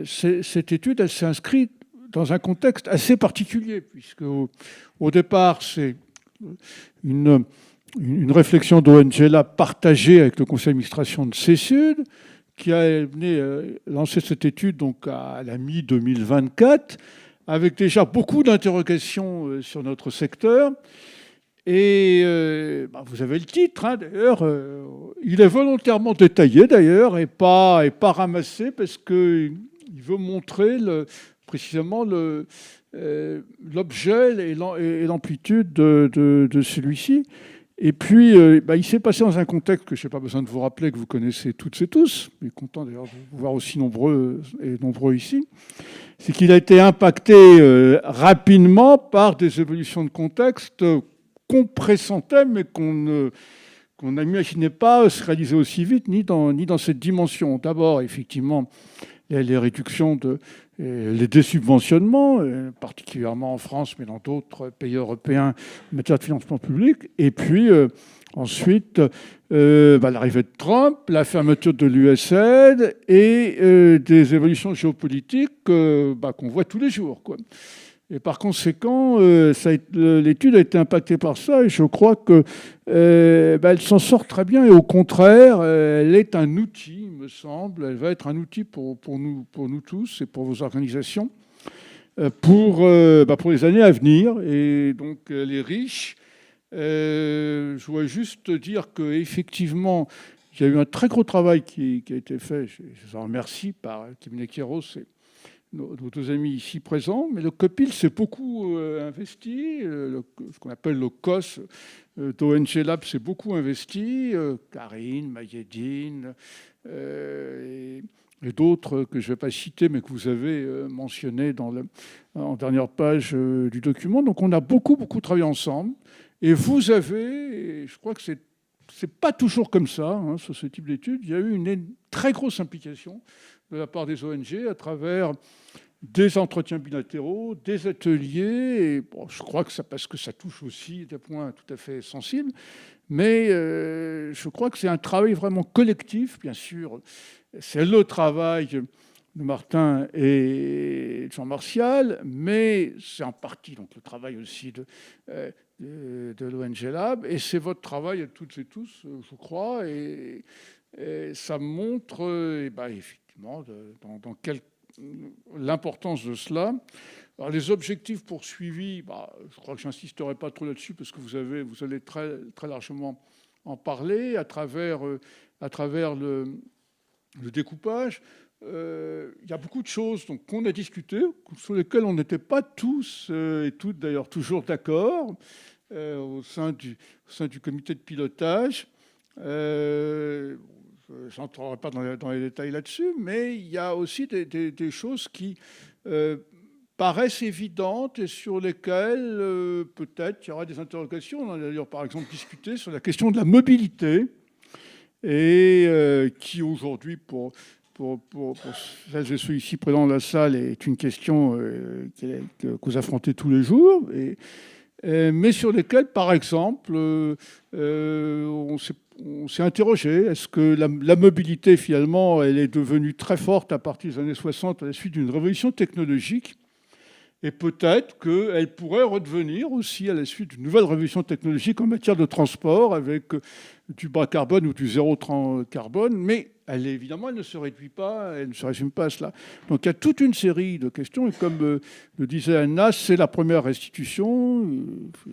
cette étude, elle s'inscrit dans un contexte assez particulier, puisque au départ, c'est une, une réflexion d'ONG là partagée avec le conseil d'administration de CESUD, qui a lancé cette étude donc à la mi-2024, avec déjà beaucoup d'interrogations sur notre secteur. Et vous avez le titre, hein, d'ailleurs. Il est volontairement détaillé, d'ailleurs, et pas ramassé, parce qu'il veut montrer précisément l'objet et l'amplitude de celui-ci. Et puis, il s'est passé dans un contexte que je n'ai pas besoin de vous rappeler, que vous connaissez toutes et tous, mais content d'ailleurs de vous voir aussi nombreux ici, c'est qu'il a été impacté rapidement par des évolutions de contexte qu'on pressentait, mais qu'on n'imaginait pas se réaliser aussi vite, ni dans cette dimension. D'abord, effectivement, les réductions les désubventionnements, particulièrement en France, mais dans d'autres pays européens en matière de financement public. Et puis, ensuite, l'arrivée de Trump, la fermeture de l'USAID et des évolutions géopolitiques qu'on voit tous les jours, quoi. Et par conséquent, l'étude a été impactée par ça, et je crois que elle s'en sort très bien. Et au contraire, elle est un outil, il me semble. Elle va être un outil pour nous tous et pour vos organisations pour les années à venir. Et donc les riches. Je voudrais juste dire qu'effectivement, il y a eu un très gros travail qui a été fait. Je vous en remercie par Kevin Ekeros et nos deux amis ici présents, mais le COPIL s'est beaucoup investi, ce qu'on appelle le COS d'ONG Lab s'est beaucoup investi, Karine, Mayedine et d'autres que je ne vais pas citer, mais que vous avez mentionnés en dernière page du document. Donc on a beaucoup travaillé ensemble, et vous avez, et je crois que c'est pas toujours comme ça, hein, sur ce type d'études, il y a eu une très grosse implication de la part des ONG à travers des entretiens bilatéraux, des ateliers. Et bon, je crois que parce que ça touche aussi des points tout à fait sensibles. Mais je crois que c'est un travail vraiment collectif, bien sûr. C'est le travail de Martin et de Jean-Martial, mais c'est en partie donc, le travail aussi de l'ONG Lab. Et c'est votre travail à toutes et tous, je crois. Et ça montre effectivement dans l'importance de cela. Alors, les objectifs poursuivis, je crois que je n'insisterai pas trop là-dessus parce que vous allez très, très largement en parler à travers le découpage. Il y a beaucoup de choses qu'on a discutées, sur lesquelles on n'était pas tous et toutes d'ailleurs toujours d'accord au sein du comité de pilotage. Je n'entrerai pas dans les détails là-dessus, mais il y a aussi des choses qui paraissent évidentes et sur lesquelles peut-être il y aura des interrogations. On a d'ailleurs par exemple discuté sur la question de la mobilité et qui aujourd'hui, pour celles et ceux ici présents dans la salle, est une question que vous affrontez tous les jours. Mais sur lesquelles, par exemple, on s'est interrogé. Est-ce que la mobilité, finalement, elle est devenue très forte à partir des années 60 à la suite d'une révolution technologique? Et peut-être qu'elle pourrait redevenir aussi à la suite d'une nouvelle révolution technologique en matière de transport avec du bas carbone ou du zéro carbone. Mais évidemment, elle ne se réduit pas, elle ne se résume pas à cela. Donc il y a toute une série de questions. Et comme le disait Anna, c'est la première restitution.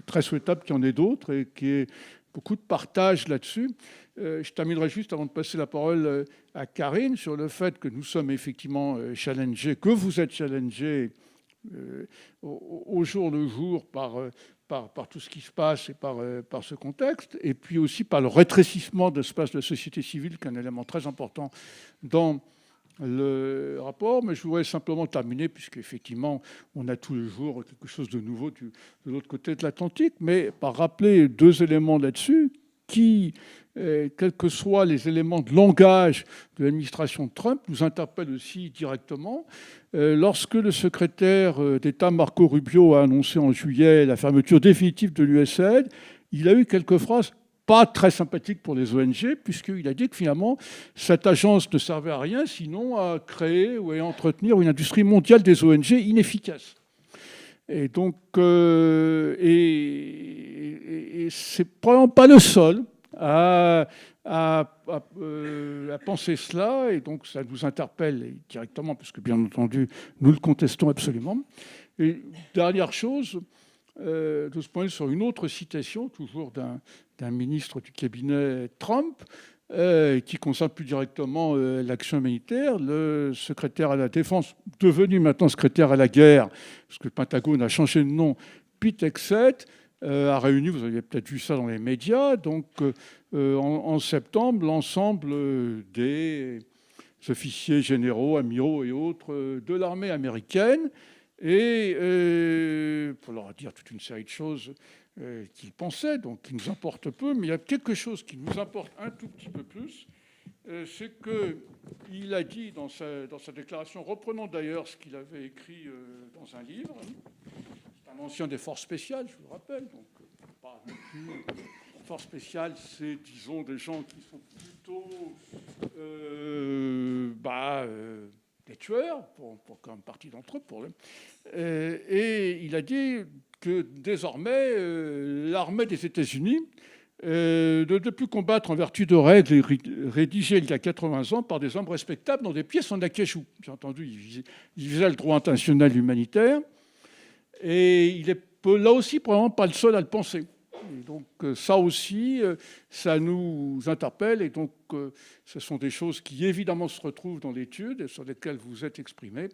Très souhaitable qu'il y en ait d'autres et qu'il y ait beaucoup de partage là-dessus. Je terminerai juste avant de passer la parole à Karine sur le fait que nous sommes effectivement challengés, que vous êtes challengés au jour le jour par tout ce qui se passe et par ce contexte, et puis aussi par le rétrécissement de l'espace de la société civile, qui est un élément très important dans le rapport. Mais je voudrais simplement terminer, puisqu'effectivement, on a tous les jours quelque chose de nouveau de l'autre côté de l'Atlantique, mais par rappeler deux éléments là-dessus qui, quels que soient les éléments de langage de l'administration de Trump, nous interpellent aussi directement. Lorsque le secrétaire d'État Marco Rubio a annoncé en juillet la fermeture définitive de l'USAID, il a eu quelques phrases pas très sympathique pour les ONG, puisqu'il a dit que finalement, cette agence ne servait à rien, sinon à créer ou à entretenir une industrie mondiale des ONG inefficace. Et donc, et c'est probablement pas le seul à penser cela, et donc ça nous interpelle directement, parce que bien entendu, nous le contestons absolument. Et dernière chose, de ce point de vue, sur une autre citation, toujours d'un ministre du cabinet Trump, qui concerne plus directement l'action militaire, le secrétaire à la défense, devenu maintenant secrétaire à la guerre, parce que le Pentagone a changé de nom, Pete Hegseth, a réuni, vous avez peut-être vu ça dans les médias, donc en septembre, l'ensemble des officiers généraux, amiraux et autres de l'armée américaine, et pour leur dire toute une série de choses qu'il pensait, donc qui nous importe peu, mais il y a quelque chose qui nous importe un tout petit peu plus, c'est qu'il a dit dans sa déclaration, reprenant d'ailleurs ce qu'il avait écrit dans un livre, c'est un ancien des forces spéciales, je vous le rappelle, donc pas non plus. Forces spéciales, c'est, disons, des gens qui sont plutôt des tueurs, pour une partie d'entre eux. Et il a dit que désormais, l'armée des États-Unis ne plus combattre en vertu de règles rédigées il y a 80 ans par des hommes respectables dans des pièces en acajou. Bien entendu, il visait le droit international humanitaire. Et il est là aussi probablement pas le seul à le penser. Et donc ça aussi, ça nous interpelle. Et donc ce sont des choses qui évidemment se retrouvent dans l'étude et sur lesquelles vous êtes exprimés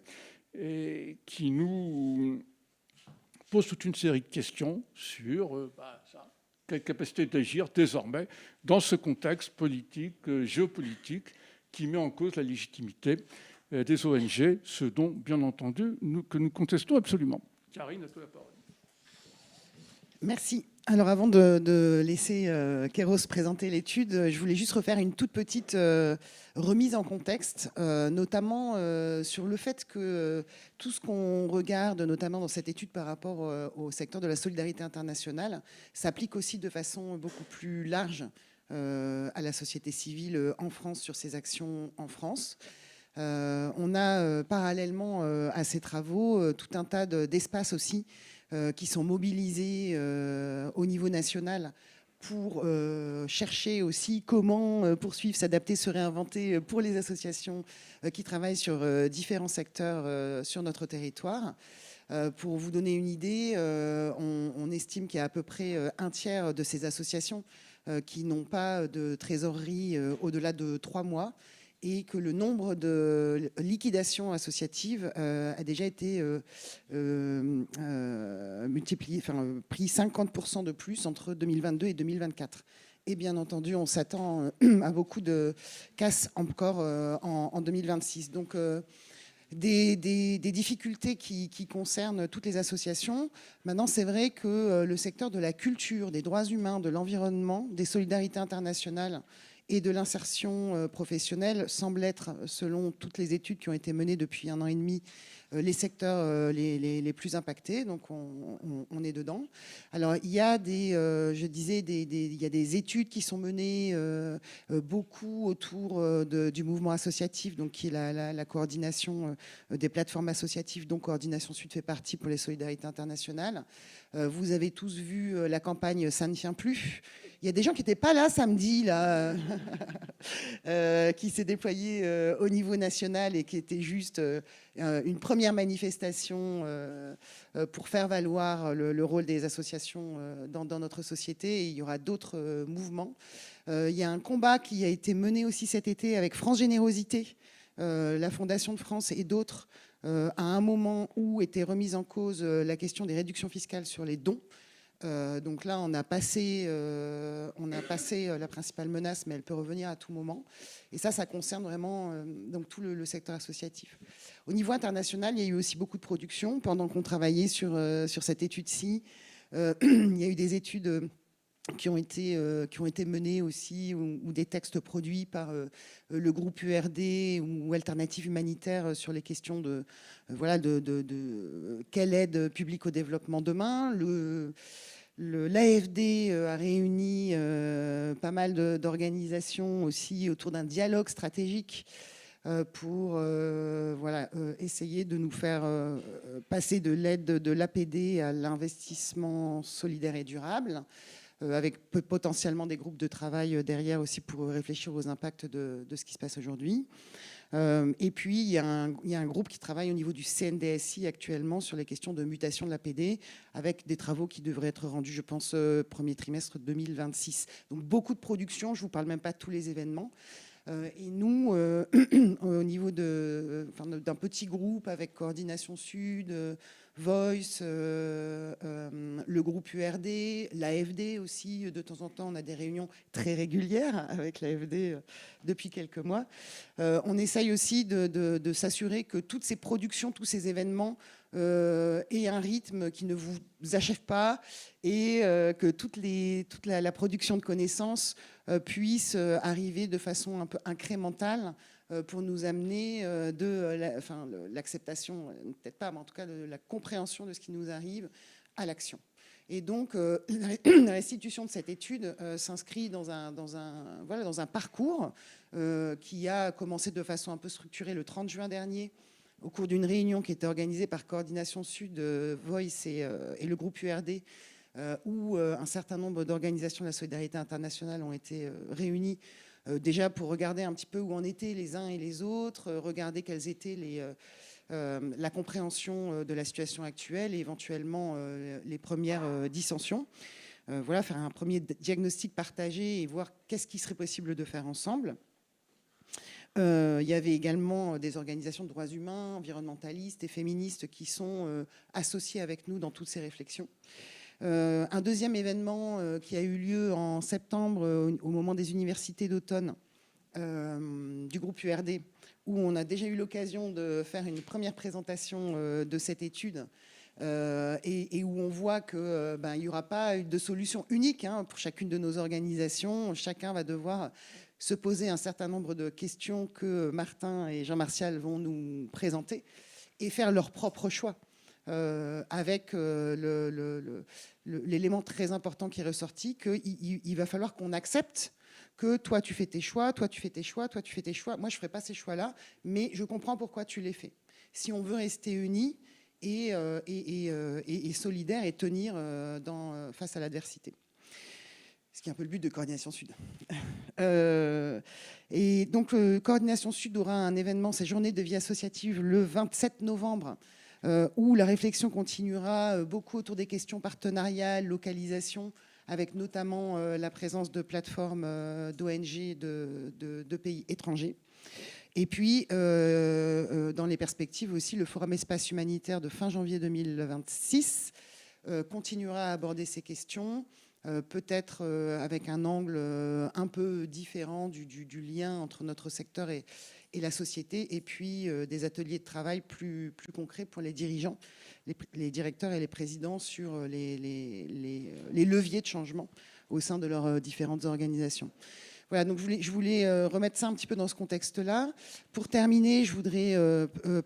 et qui nous posent toute une série de questions sur quelle capacité d'agir désormais dans ce contexte politique, géopolitique, qui met en cause la légitimité des ONG, ce dont, bien entendu, nous contestons absolument. Karine, à toi la parole. Merci. Alors avant de laisser Kéros présenter l'étude, je voulais juste refaire une toute petite remise en contexte, notamment sur le fait que tout ce qu'on regarde, notamment dans cette étude par rapport au secteur de la solidarité internationale, s'applique aussi de façon beaucoup plus large à la société civile en France sur ses actions en France. On a parallèlement à ces travaux tout un tas d'espaces aussi qui sont mobilisés au niveau national pour chercher aussi comment poursuivre, s'adapter, se réinventer pour les associations qui travaillent sur différents secteurs sur notre territoire. Pour vous donner une idée, on estime qu'il y a à peu près un tiers de ces associations qui n'ont pas de trésorerie au-delà de 3 mois, et que le nombre de liquidations associatives a déjà été multiplié, pris 50% de plus entre 2022 et 2024. Et bien entendu, on s'attend à beaucoup de casses encore en 2026. Donc, des difficultés qui concernent toutes les associations. Maintenant, c'est vrai que le secteur de la culture, des droits humains, de l'environnement, des solidarités internationales et de l'insertion professionnelle semble être, selon toutes les études qui ont été menées depuis 1 an et demi, les secteurs les plus impactés. Donc on est dedans. Alors il y a je disais, il y a des études qui sont menées beaucoup autour du mouvement associatif, donc qui est la coordination des plateformes associatives, dont Coordination Sud fait partie pour les solidarités internationales. Vous avez tous vu la campagne Ça ne tient plus. Il y a des gens qui n'étaient pas là samedi, là, qui s'est déployée au niveau national et qui était juste une première manifestation pour faire valoir le rôle des associations dans notre société. Et il y aura d'autres mouvements. Il y a un combat qui a été mené aussi cet été avec France Générosité, la Fondation de France et d'autres, à un moment où était remise en cause la question des réductions fiscales sur les dons. Donc là, on a passé la principale menace, mais elle peut revenir à tout moment. Et ça concerne vraiment donc tout le secteur associatif. Au niveau international, il y a eu aussi beaucoup de production. Pendant qu'on travaillait sur cette étude-ci, il y a eu des études qui ont été menées aussi, ou des textes produits par le groupe URD ou Alternative Humanitaire sur les questions de quelle aide publique au développement demain. L'AFD a réuni pas mal d'organisations aussi autour d'un dialogue stratégique pour essayer de nous faire passer de l'aide de l'APD à l'investissement solidaire et durable, avec potentiellement des groupes de travail derrière aussi pour réfléchir aux impacts de ce qui se passe aujourd'hui. Et puis, il y a un groupe qui travaille au niveau du CNDSI actuellement sur les questions de mutation de l'APD, avec des travaux qui devraient être rendus, je pense, premier trimestre 2026. Donc, beaucoup de production, je ne vous parle même pas de tous les événements. Et nous, au niveau d'un petit groupe avec Coordination Sud, Voice, le groupe URD, l'AFD aussi, de temps en temps, on a des réunions très régulières avec l'AFD depuis quelques mois. On essaye aussi de s'assurer que toutes ces productions, tous ces événements aient un rythme qui ne vous achève pas et que toute la production de connaissances puisse arriver de façon un peu incrémentale pour nous amener l'acceptation, peut-être pas, mais en tout cas de la compréhension de ce qui nous arrive à l'action. Et donc, la restitution de cette étude s'inscrit dans un parcours qui a commencé de façon un peu structurée le 30 juin dernier, au cours d'une réunion qui était organisée par Coordination Sud, Voice et le groupe URD, où un certain nombre d'organisations de la solidarité internationale ont été réunies déjà pour regarder un petit peu où en étaient les uns et les autres, regarder quelles étaient la compréhension de la situation actuelle et éventuellement les premières dissensions. Faire un premier diagnostic partagé et voir qu'est-ce qui serait possible de faire ensemble. Il y avait également des organisations de droits humains, environnementalistes et féministes qui sont associées avec nous dans toutes ces réflexions. Un deuxième événement qui a eu lieu en septembre au moment des universités d'automne du groupe URD, où on a déjà eu l'occasion de faire une première présentation de cette étude et où on voit qu'il n'y aura pas de solution unique pour chacune de nos organisations. Chacun va devoir se poser un certain nombre de questions que Martin et Jean-Martial vont nous présenter et faire leur propre choix. Avec l'élément très important qui est ressorti, qu'il va falloir qu'on accepte que toi tu fais tes choix, toi tu fais tes choix, toi tu fais tes choix, moi je ne ferai pas ces choix-là, mais je comprends pourquoi tu les fais. Si on veut rester unis et solidaires et tenir face à l'adversité. Ce qui est un peu le but de Coordination Sud. Et donc Coordination Sud aura un événement, sa journée de vie associative, le 27 novembre, où la réflexion continuera beaucoup autour des questions partenariales, localisation, avec notamment la présence de plateformes d'ONG de pays étrangers. Et puis, dans les perspectives aussi, le Forum Espace Humanitaire de fin janvier 2026 continuera à aborder ces questions, peut-être avec un angle un peu différent du lien entre notre secteur et la société, et puis des ateliers de travail plus concrets pour les dirigeants, les directeurs et les présidents sur les leviers de changement au sein de leurs différentes organisations. Voilà, donc je voulais remettre ça un petit peu dans ce contexte-là. Pour terminer, je voudrais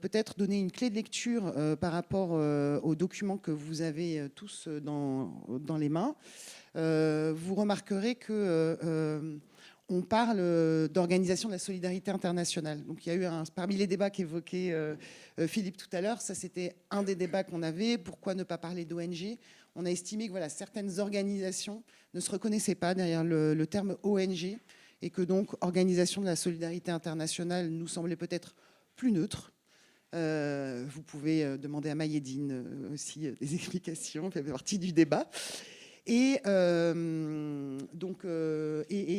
peut-être donner une clé de lecture par rapport aux documents que vous avez tous dans les mains. Vous remarquerez que on parle d'organisation de la solidarité internationale. Donc il y a eu parmi les débats qu'évoquait Philippe tout à l'heure, ça c'était un des débats qu'on avait. Pourquoi ne pas parler d'ONG ? On a estimé que certaines organisations ne se reconnaissaient pas derrière le terme ONG et que donc organisation de la solidarité internationale nous semblait peut-être plus neutre. Vous pouvez demander à Mayedine aussi des explications, ça fait partie du débat. Et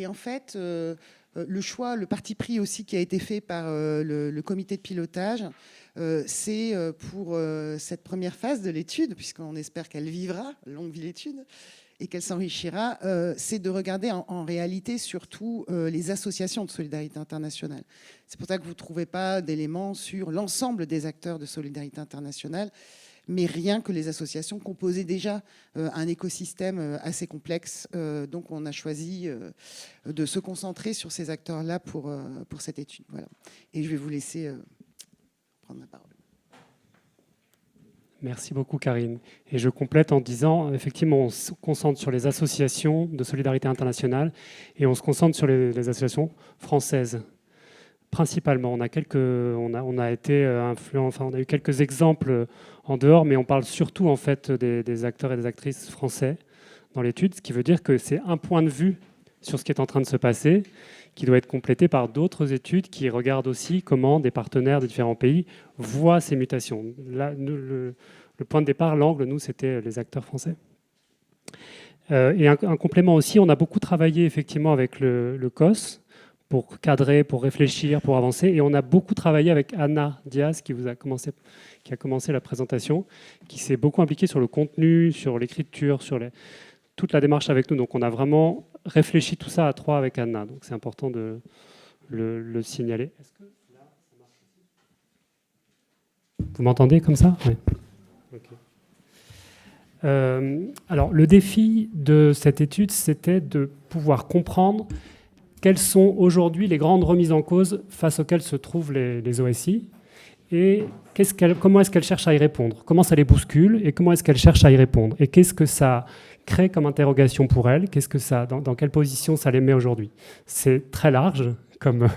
en fait, le choix, le parti pris aussi qui a été fait par le comité de pilotage, c'est pour cette première phase de l'étude, puisqu'on espère qu'elle vivra, longue vie l'étude, et qu'elle s'enrichira, c'est de regarder en réalité surtout les associations de solidarité internationale. C'est pour ça que vous ne trouvez pas d'éléments sur l'ensemble des acteurs de solidarité internationale, mais rien que les associations composaient déjà un écosystème assez complexe. Donc on a choisi de se concentrer sur ces acteurs-là pour cette étude. Voilà. Et je vais vous laisser prendre la parole. Merci beaucoup, Karine. Et je complète en disant, effectivement, on se concentre sur les associations de solidarité internationale et on se concentre sur les associations françaises. Principalement, on a été enfin, on a eu quelques exemples en dehors, mais on parle surtout en fait des acteurs et des actrices français dans l'étude, ce qui veut dire que c'est un point de vue sur ce qui est en train de se passer, qui doit être complété par d'autres études qui regardent aussi comment des partenaires de différents pays voient ces mutations. Là, le point de départ, l'angle, nous, c'était les acteurs français. Et un complément aussi, on a beaucoup travaillé effectivement avec le COS pour cadrer, pour réfléchir, pour avancer. Et on a beaucoup travaillé avec Anna Diaz, qui a commencé la présentation, qui s'est beaucoup impliquée sur le contenu, sur l'écriture, sur toute la démarche avec nous. Donc on a vraiment réfléchi tout ça à trois avec Anna. Donc c'est important de le signaler. Est-ce que là, ça marche aussi ? Vous m'entendez comme ça ? Oui. Okay. Alors le défi de cette étude, c'était de pouvoir comprendre quelles sont aujourd'hui les grandes remises en cause face auxquelles se trouvent les OSI et comment est-ce qu'elles cherchent à y répondre, comment ça les bouscule et comment est-ce qu'elles cherchent à y répondre et qu'est-ce que ça crée comme interrogation pour elles, dans quelle position ça les met aujourd'hui. C'est très large comme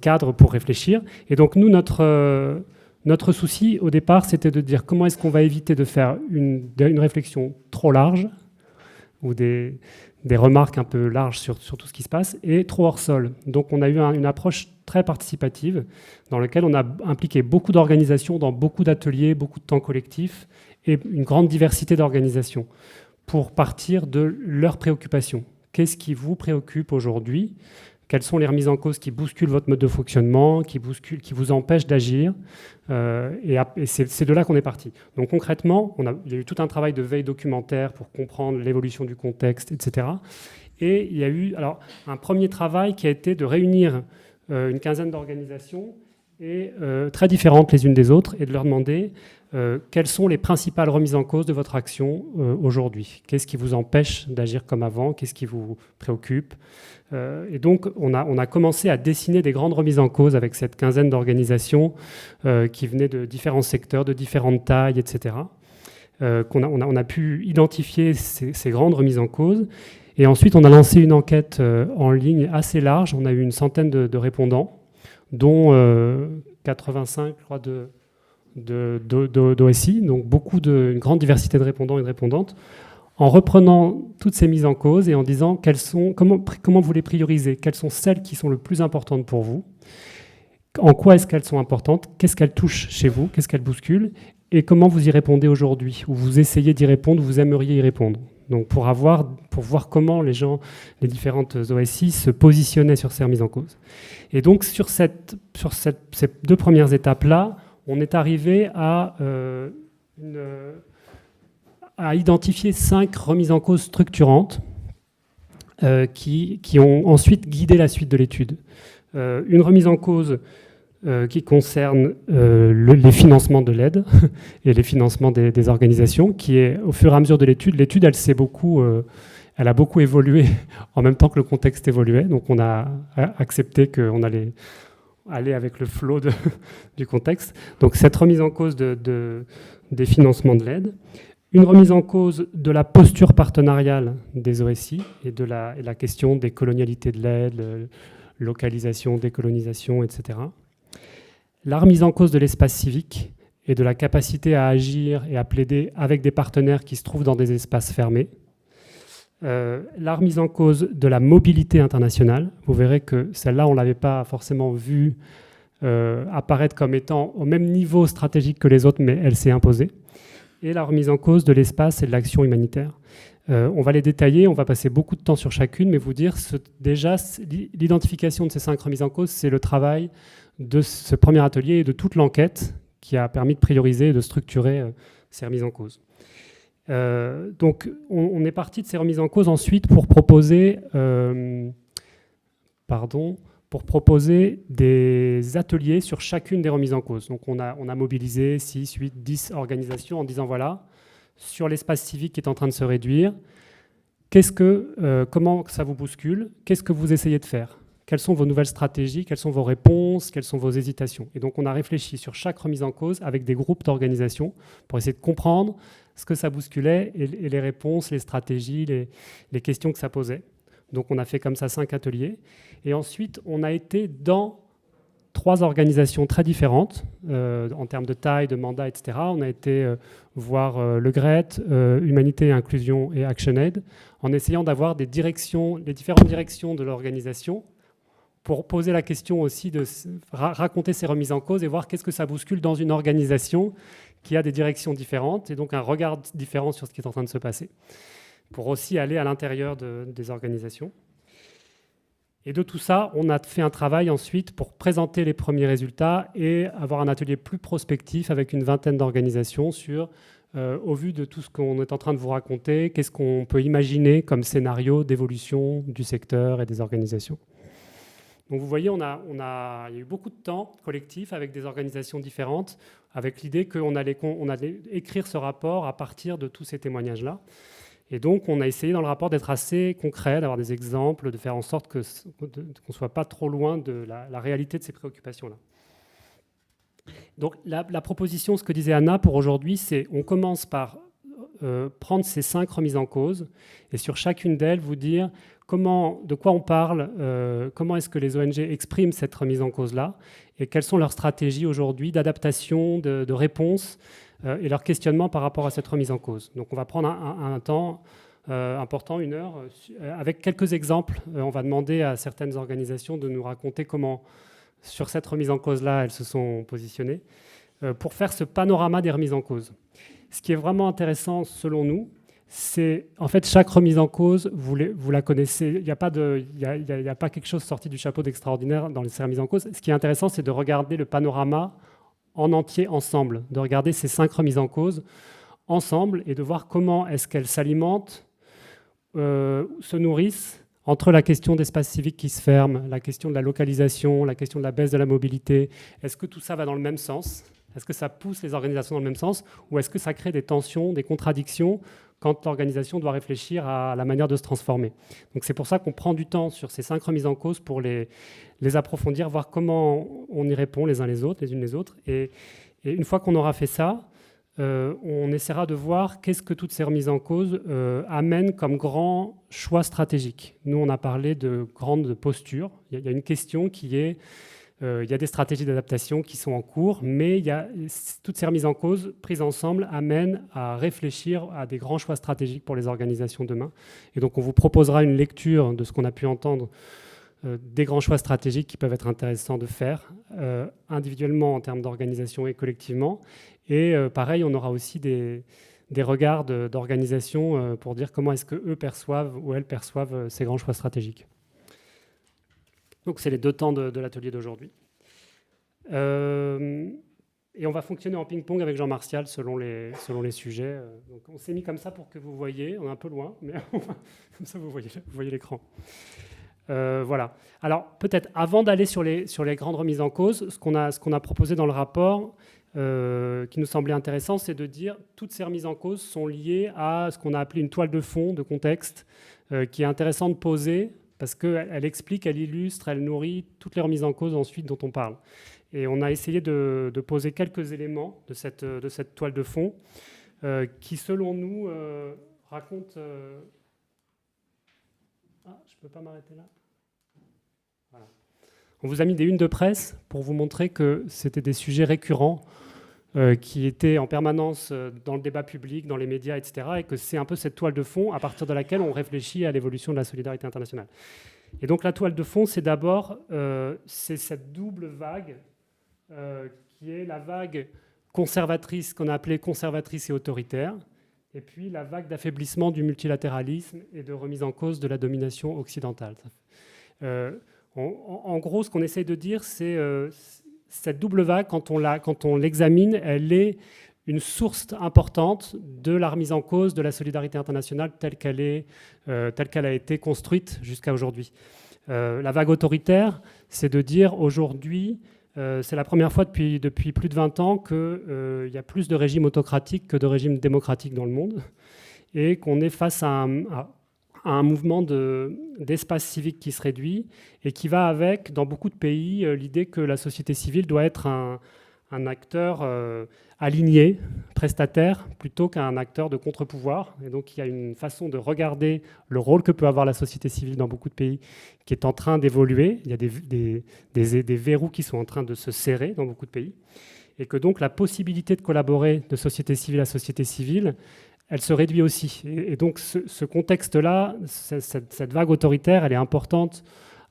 cadre pour réfléchir. Et donc nous, notre souci au départ, c'était de dire comment est-ce qu'on va éviter de faire une réflexion trop large ou des remarques un peu larges sur tout ce qui se passe, et trop hors sol. Donc on a eu une approche très participative, dans laquelle on a impliqué beaucoup d'organisations, dans beaucoup d'ateliers, beaucoup de temps collectif, et une grande diversité d'organisations, pour partir de leurs préoccupations. Qu'est-ce qui vous préoccupe aujourd'hui ? Quelles sont les remises en cause qui bousculent votre mode de fonctionnement, qui vous empêchent d'agir ? Et c'est de là qu'on est parti. Donc concrètement, il y a eu tout un travail de veille documentaire pour comprendre l'évolution du contexte, etc. Et il y a eu un premier travail qui a été de réunir une quinzaine d'organisations très différentes les unes des autres et de leur demander quelles sont les principales remises en cause de votre action aujourd'hui. Qu'est-ce qui vous empêche d'agir comme avant ? Qu'est-ce qui vous préoccupe ? Et donc, on a commencé à dessiner des grandes remises en cause avec cette quinzaine d'organisations qui venaient de différents secteurs, de différentes tailles, etc. On a pu identifier ces grandes remises en cause. Et ensuite, on a lancé une enquête en ligne assez large. On a eu une centaine de répondants, dont 85, je crois, d'OSI, donc une grande diversité de répondants et de répondantes, en reprenant toutes ces mises en cause et en disant comment vous les priorisez, quelles sont celles qui sont le plus importantes pour vous, en quoi est-ce qu'elles sont importantes, qu'est-ce qu'elles touchent chez vous, qu'est-ce qu'elles bousculent, et comment vous y répondez aujourd'hui, ou vous essayez d'y répondre, ou vous aimeriez y répondre. Donc pour voir comment les différentes OSI se positionnaient sur ces remises en cause. Et donc sur ces deux premières étapes-là, on est arrivé à identifier 5 remises en cause structurantes qui ont ensuite guidé la suite de l'étude. Une remise en cause qui concerne les financements de l'aide et les financements des organisations, qui est, au fur et à mesure de l'étude, elle a beaucoup évolué en même temps que le contexte évoluait. Donc on a accepté qu'on allait aller avec le flot du contexte. Donc cette remise en cause des financements de l'aide, une remise en cause de la posture partenariale des OSI et de la question des colonialités de l'aide, localisation, décolonisation, etc. La remise en cause de l'espace civique et de la capacité à agir et à plaider avec des partenaires qui se trouvent dans des espaces fermés. La remise en cause de la mobilité internationale. Vous verrez que celle-là, on ne l'avait pas forcément vue apparaître comme étant au même niveau stratégique que les autres, mais elle s'est imposée. Et la remise en cause de l'espace et de l'action humanitaire. On va les détailler, on va passer beaucoup de temps sur chacune, mais vous dire déjà, l'identification de ces 5 remises en cause, c'est le travail de ce premier atelier et de toute l'enquête qui a permis de prioriser et de structurer ces remises en cause. Donc, on est parti de ces remises en cause ensuite pour proposer des ateliers sur chacune des remises en cause. Donc, on a mobilisé 6, 8, 10 organisations en disant voilà, sur l'espace civique qui est en train de se réduire, comment ça vous bouscule, qu'est-ce que vous essayez de faire, quelles sont vos nouvelles stratégies, quelles sont vos réponses, quelles sont vos hésitations. Et donc on a réfléchi sur chaque remise en cause avec des groupes d'organisations pour essayer de comprendre ce que ça bousculait et les réponses, les stratégies, les questions que ça posait. Donc on a fait comme ça 5 ateliers. Et ensuite, on a été dans 3 organisations très différentes en termes de taille, de mandat, etc. On a été voir le GRET, Humanité et Inclusion et ActionAid, en essayant d'avoir les différentes directions de l'organisation pour poser la question aussi de raconter ces remises en cause et voir qu'est-ce que ça bouscule dans une organisation qui a des directions différentes et donc un regard différent sur ce qui est en train de se passer, pour aussi aller à l'intérieur des organisations. Et de tout ça, on a fait un travail ensuite pour présenter les premiers résultats et avoir un atelier plus prospectif avec une vingtaine d'organisations sur, au vu de tout ce qu'on est en train de vous raconter, qu'est-ce qu'on peut imaginer comme scénario d'évolution du secteur et des organisations. Donc vous voyez, il y a eu beaucoup de temps collectif avec des organisations différentes, avec l'idée qu'on allait écrire ce rapport à partir de tous ces témoignages-là. Et donc, on a essayé dans le rapport d'être assez concret, d'avoir des exemples, de faire en sorte qu'on ne soit pas trop loin de la réalité de ces préoccupations-là. Donc, la proposition, ce que disait Anna pour aujourd'hui, c'est on commence par prendre ces 5 remises en cause et sur chacune d'elles, vous dire de quoi on parle, comment est-ce que les ONG expriment cette remise en cause-là et quelles sont leurs stratégies aujourd'hui d'adaptation, de réponse et leur questionnement par rapport à cette remise en cause. Donc on va prendre un temps important, 1 heure, avec quelques exemples. On va demander à certaines organisations de nous raconter comment, sur cette remise en cause-là, elles se sont positionnées, pour faire ce panorama des remises en cause. Ce qui est vraiment intéressant, selon nous, c'est, en fait, chaque remise en cause, vous la connaissez, il n'y a pas quelque chose sorti du chapeau d'extraordinaire dans ces remises en cause. Ce qui est intéressant, c'est de regarder le panorama en entier ensemble, de regarder ces 5 remises en cause ensemble et de voir comment est-ce qu'elles s'alimentent, se nourrissent entre la question d'espace civique qui se ferme, la question de la localisation, la question de la baisse de la mobilité. Est-ce que tout ça va dans le même sens ? Est-ce que ça pousse les organisations dans le même sens ? Ou est-ce que ça crée des tensions, des contradictions quand l'organisation doit réfléchir à la manière de se transformer ? Donc c'est pour ça qu'on prend du temps sur ces 5 remises en cause pour les approfondir, voir comment on y répond les uns les autres, les unes les autres. Et une fois qu'on aura fait ça, on essaiera de voir qu'est-ce que toutes ces remises en cause amènent comme grand choix stratégique. Nous, on a parlé de grandes postures. Il y a une question qui est, il y a des stratégies d'adaptation qui sont en cours, mais toutes ces remises en cause prises ensemble amènent à réfléchir à des grands choix stratégiques pour les organisations demain. Et donc, on vous proposera une lecture de ce qu'on a pu entendre, des grands choix stratégiques qui peuvent être intéressants de faire, individuellement en termes d'organisation et collectivement. Et pareil, on aura aussi des regards d'organisation pour dire comment est-ce qu'eux perçoivent ou elles perçoivent ces grands choix stratégiques. Donc c'est les 2 temps de l'atelier d'aujourd'hui. Et on va fonctionner en ping-pong avec Jean-Martial selon les sujets. Donc on s'est mis comme ça pour que vous voyez, on est un peu loin, mais comme ça vous voyez l'écran. Voilà. Alors peut-être avant d'aller sur les grandes remises en cause, ce qu'on a proposé dans le rapport, qui nous semblait intéressant, c'est de dire toutes ces remises en cause sont liées à ce qu'on a appelé une toile de fond, de contexte, qui est intéressant de poser parce qu'elle explique, elle illustre, elle nourrit toutes les remises en cause ensuite dont on parle. Et on a essayé de poser quelques éléments de cette toile de fond qui, selon nous, raconte... Ah, je ne peux pas m'arrêter là. Voilà. On vous a mis des unes de presse pour vous montrer que c'était des sujets récurrents qui étaient en permanence dans le débat public, dans les médias, etc. Et que c'est un peu cette toile de fond à partir de laquelle on réfléchit à l'évolution de la solidarité internationale. Et donc la toile de fond, c'est d'abord c'est cette double vague qui est la vague conservatrice, qu'on a appelée conservatrice et autoritaire, et puis la vague d'affaiblissement du multilatéralisme et de remise en cause de la domination occidentale. En gros, ce qu'on essaye de dire, c'est cette double vague, quand on l'examine, elle est une source importante de la remise en cause de la solidarité internationale telle qu'elle a été construite jusqu'à aujourd'hui. La vague autoritaire, c'est de dire aujourd'hui, c'est la première fois depuis plus de 20 ans qu'il y a plus de régimes autocratiques que de régimes démocratiques dans le monde et qu'on est face à un mouvement d'espace civique qui se réduit et qui va avec, dans beaucoup de pays, l'idée que la société civile doit être un acteur aligné, prestataire, plutôt qu'un acteur de contre-pouvoir. Et donc il y a une façon de regarder le rôle que peut avoir la société civile dans beaucoup de pays qui est en train d'évoluer. Il y a des verrous qui sont en train de se serrer dans beaucoup de pays. Et que donc la possibilité de collaborer de société civile à société civile, elle se réduit aussi. Et donc ce contexte-là, cette vague autoritaire, elle est importante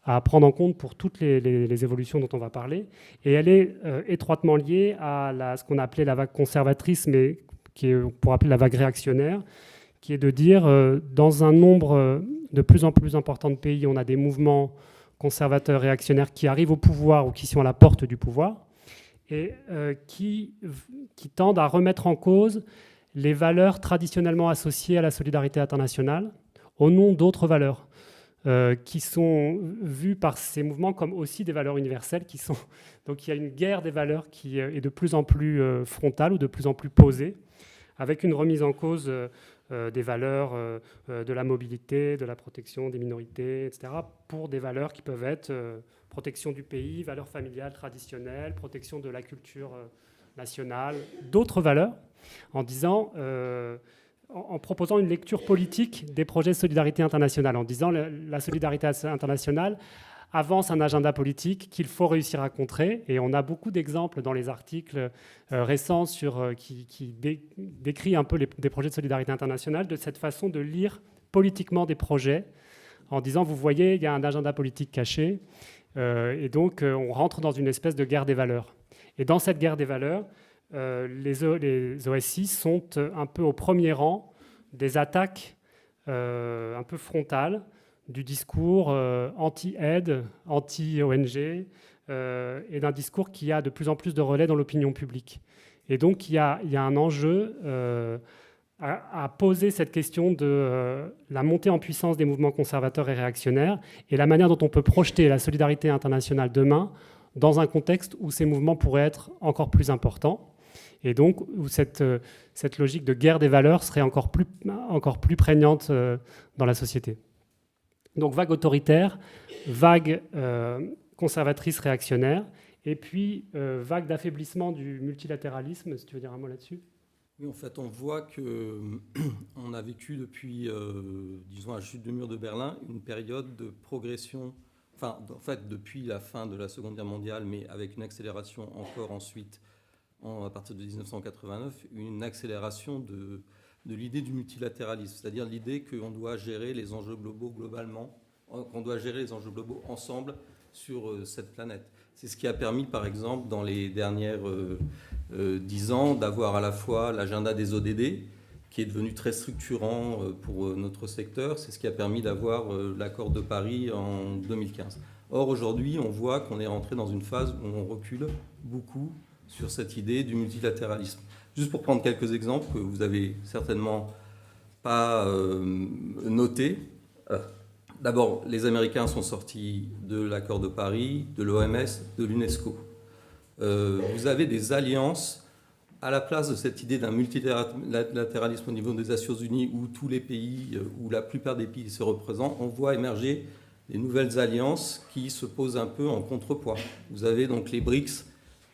à prendre en compte pour toutes les évolutions dont on va parler. Et elle est étroitement liée à ce qu'on a appelé la vague conservatrice, mais on pourrait appeler la vague réactionnaire, qui est de dire, dans un nombre de plus en plus important de pays, on a des mouvements conservateurs réactionnaires qui arrivent au pouvoir ou qui sont à la porte du pouvoir, et qui tendent à remettre en cause les valeurs traditionnellement associées à la solidarité internationale au nom d'autres valeurs qui sont vues par ces mouvements comme aussi des valeurs universelles. Donc il y a une guerre des valeurs qui est de plus en plus frontale ou de plus en plus posée, avec une remise en cause des valeurs de la mobilité, de la protection des minorités, etc., pour des valeurs qui peuvent être protection du pays, valeurs familiales traditionnelles, protection de la culture nationale, d'autres valeurs, en disant, en proposant une lecture politique des projets de solidarité internationale, en disant la solidarité internationale avance un agenda politique qu'il faut réussir à contrer. Et on a beaucoup d'exemples dans les articles récents qui décrit un peu des projets de solidarité internationale, de cette façon de lire politiquement des projets, en disant, vous voyez, il y a un agenda politique caché, et donc on rentre dans une espèce de guerre des valeurs. Et dans cette guerre des valeurs, les OSI sont un peu au premier rang des attaques un peu frontales du discours anti-aide, anti-ONG, et d'un discours qui a de plus en plus de relais dans l'opinion publique. Et donc il y a un enjeu à poser cette question de la montée en puissance des mouvements conservateurs et réactionnaires et la manière dont on peut projeter la solidarité internationale demain dans un contexte où ces mouvements pourraient être encore plus importants. Et donc, où cette logique de guerre des valeurs serait encore plus prégnante dans la société. Donc, vague autoritaire, vague conservatrice réactionnaire, et puis vague d'affaiblissement du multilatéralisme, si tu veux dire un mot là-dessus. Oui, en fait, on voit qu'on a vécu depuis, disons, la chute du mur de Berlin, une période de progression, enfin, en fait, depuis la fin de la Seconde Guerre mondiale, mais avec une accélération encore ensuite, à partir de 1989, une accélération de l'idée du multilatéralisme, c'est-à-dire l'idée qu'on doit gérer les enjeux globaux globalement, qu'on doit gérer les enjeux globaux ensemble sur cette planète. C'est ce qui a permis, par exemple, dans les dernières 10 ans, d'avoir à la fois l'agenda des ODD, qui est devenu très structurant pour notre secteur. C'est ce qui a permis d'avoir l'accord de Paris en 2015. Or, aujourd'hui, on voit qu'on est rentré dans une phase où on recule beaucoup sur cette idée du multilatéralisme. Juste pour prendre quelques exemples que vous avez certainement pas notés. D'abord, les Américains sont sortis de l'accord de Paris, de l'OMS, de l'UNESCO. Vous avez des alliances à la place de cette idée d'un multilatéralisme au niveau des Nations Unies où tous les pays, où la plupart des pays se représentent. On voit émerger des nouvelles alliances qui se posent un peu en contrepoids. Vous avez donc les BRICS,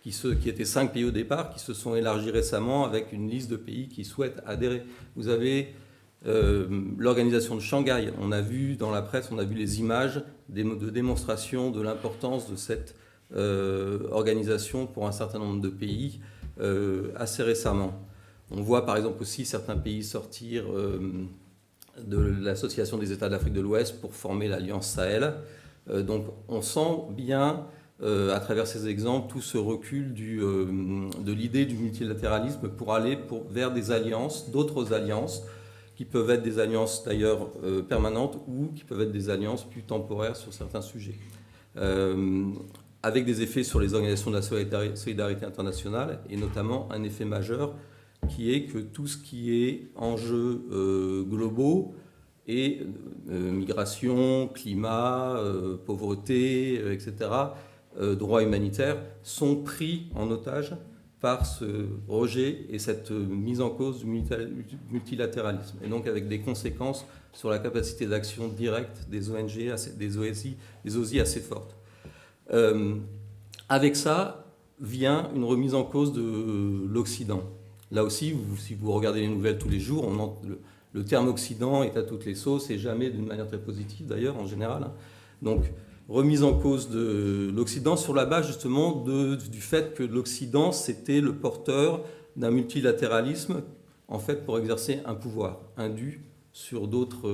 qui étaient 5 pays au départ, qui se sont élargis récemment avec une liste de pays qui souhaitent adhérer. Vous avez l'organisation de Shanghai. On a vu dans la presse, on a vu les images de démonstration de l'importance de cette organisation pour un certain nombre de pays assez récemment. On voit par exemple aussi certains pays sortir de l'Association des États d'Afrique de l'Ouest pour former l'Alliance Sahel. Donc on sent bien à travers ces exemples, tout ce recul de l'idée du multilatéralisme pour aller vers des alliances, d'autres alliances, qui peuvent être des alliances d'ailleurs permanentes ou qui peuvent être des alliances plus temporaires sur certains sujets. Avec des effets sur les organisations de la solidarité internationale, et notamment un effet majeur qui est que tout ce qui est enjeux globaux et migration, climat, pauvreté, etc., droits humanitaires, sont pris en otage par ce rejet et cette mise en cause du multilatéralisme, et donc avec des conséquences sur la capacité d'action directe des ONG, des OSI assez fortes. Avec ça vient une remise en cause de l'Occident. Là aussi, si vous regardez les nouvelles tous les jours, le terme Occident est à toutes les sauces, et jamais d'une manière très positive d'ailleurs, en général. Donc, remise en cause de l'Occident sur la base justement du fait que l'Occident, c'était le porteur d'un multilatéralisme, en fait, pour exercer un pouvoir indu sur d'autres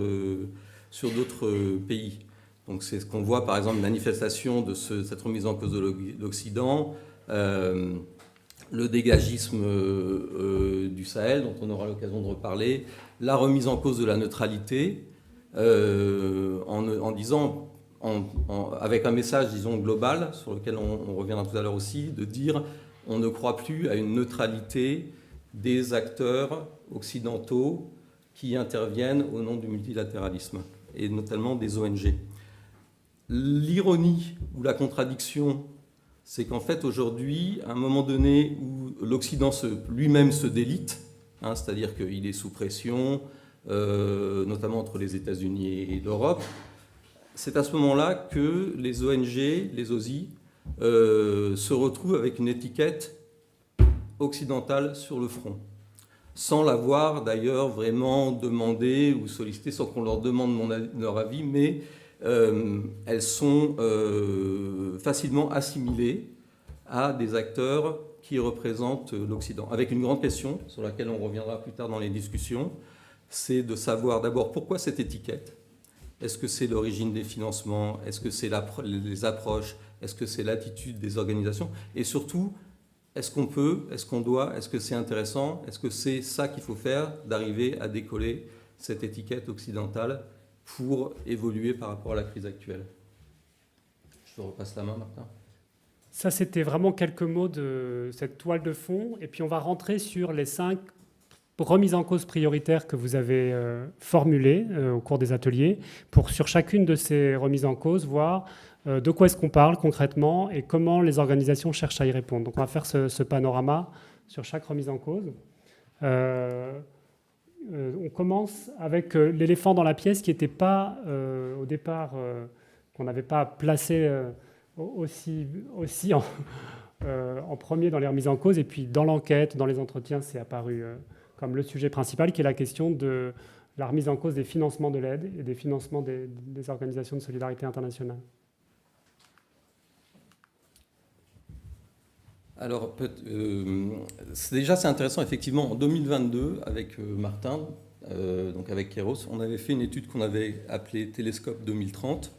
pays. Donc c'est ce qu'on voit, par exemple, manifestation de cette remise en cause de l'Occident, le dégagisme du Sahel, dont on aura l'occasion de reparler, la remise en cause de la neutralité, en disant... avec un message, disons, global, sur lequel on reviendra tout à l'heure aussi, de dire on ne croit plus à une neutralité des acteurs occidentaux qui interviennent au nom du multilatéralisme, et notamment des ONG. L'ironie ou la contradiction, c'est qu'en fait, aujourd'hui, à un moment donné où l'Occident lui-même se délite, c'est-à-dire qu'il est sous pression, notamment entre les États-Unis et l'Europe, c'est à ce moment-là que les ONG, les OSI, se retrouvent avec une étiquette occidentale sur le front, sans l'avoir d'ailleurs vraiment demandé ou sollicité, sans qu'on leur demande leur avis, mais elles sont facilement assimilées à des acteurs qui représentent l'Occident. Avec une grande question, sur laquelle on reviendra plus tard dans les discussions, c'est de savoir d'abord pourquoi cette étiquette. Est-ce que c'est l'origine des financements? Est-ce que c'est les approches? Est-ce que c'est l'attitude des organisations? Et surtout, est-ce qu'on peut, est-ce qu'on doit, est-ce que c'est intéressant? Est-ce que c'est ça qu'il faut faire, d'arriver à décoller cette étiquette occidentale pour évoluer par rapport à la crise actuelle? Je te repasse la main, Martin. Ça, c'était vraiment quelques mots de cette toile de fond. Et puis, on va rentrer sur les 5 remises en cause prioritaires que vous avez formulées au cours des ateliers, pour sur chacune de ces remises en cause voir de quoi est-ce qu'on parle concrètement et comment les organisations cherchent à y répondre. Donc on va faire ce panorama sur chaque remise en cause. On commence avec l'éléphant dans la pièce qui n'était pas au départ, qu'on n'avait pas placé aussi en premier dans les remises en cause, et puis dans l'enquête, dans les entretiens, c'est apparu comme le sujet principal, qui est la question de la remise en cause des financements de l'aide et des financements des organisations de solidarité internationale. Alors, c'est intéressant, effectivement, en 2022, avec Martin, donc avec Kairos, on avait fait une étude qu'on avait appelée Télescope 2030,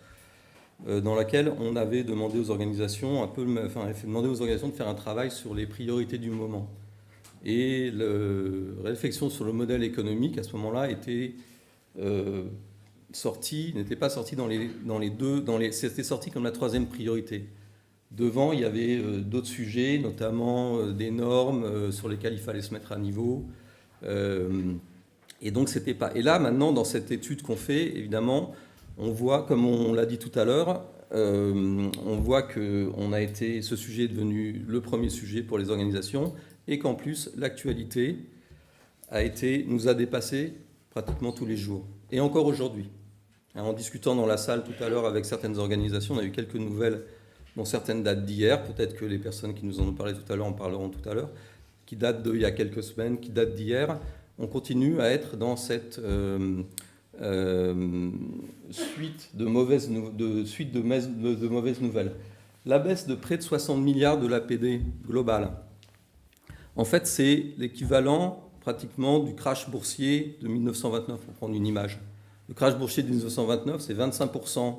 dans laquelle on avait demandé aux organisations, demandé aux organisations de faire un travail sur les priorités du moment. Et la réflexion sur le modèle économique, à ce moment-là, n'était pas sortie c'était sorti comme la 3e priorité. Devant, il y avait d'autres sujets, notamment des normes sur lesquelles il fallait se mettre à niveau. Et donc, c'était pas... Et là, maintenant, dans cette étude qu'on fait, évidemment, on voit, comme on l'a dit tout à l'heure, on voit que ce sujet est devenu le premier sujet pour les organisations, et qu'en plus, l'actualité nous a dépassé pratiquement tous les jours. Et encore aujourd'hui. En discutant dans la salle tout à l'heure avec certaines organisations, on a eu quelques nouvelles, dont certaines datent d'hier, peut-être que les personnes qui nous en ont parlé tout à l'heure en parleront tout à l'heure, qui datent d'il y a quelques semaines, qui datent d'hier. On continue à être dans cette suite de mauvaises nouvelles. La baisse de près de 60 milliards de l'APD globale, en fait, c'est l'équivalent pratiquement du crash boursier de 1929, pour prendre une image. Le crash boursier de 1929, c'est 25%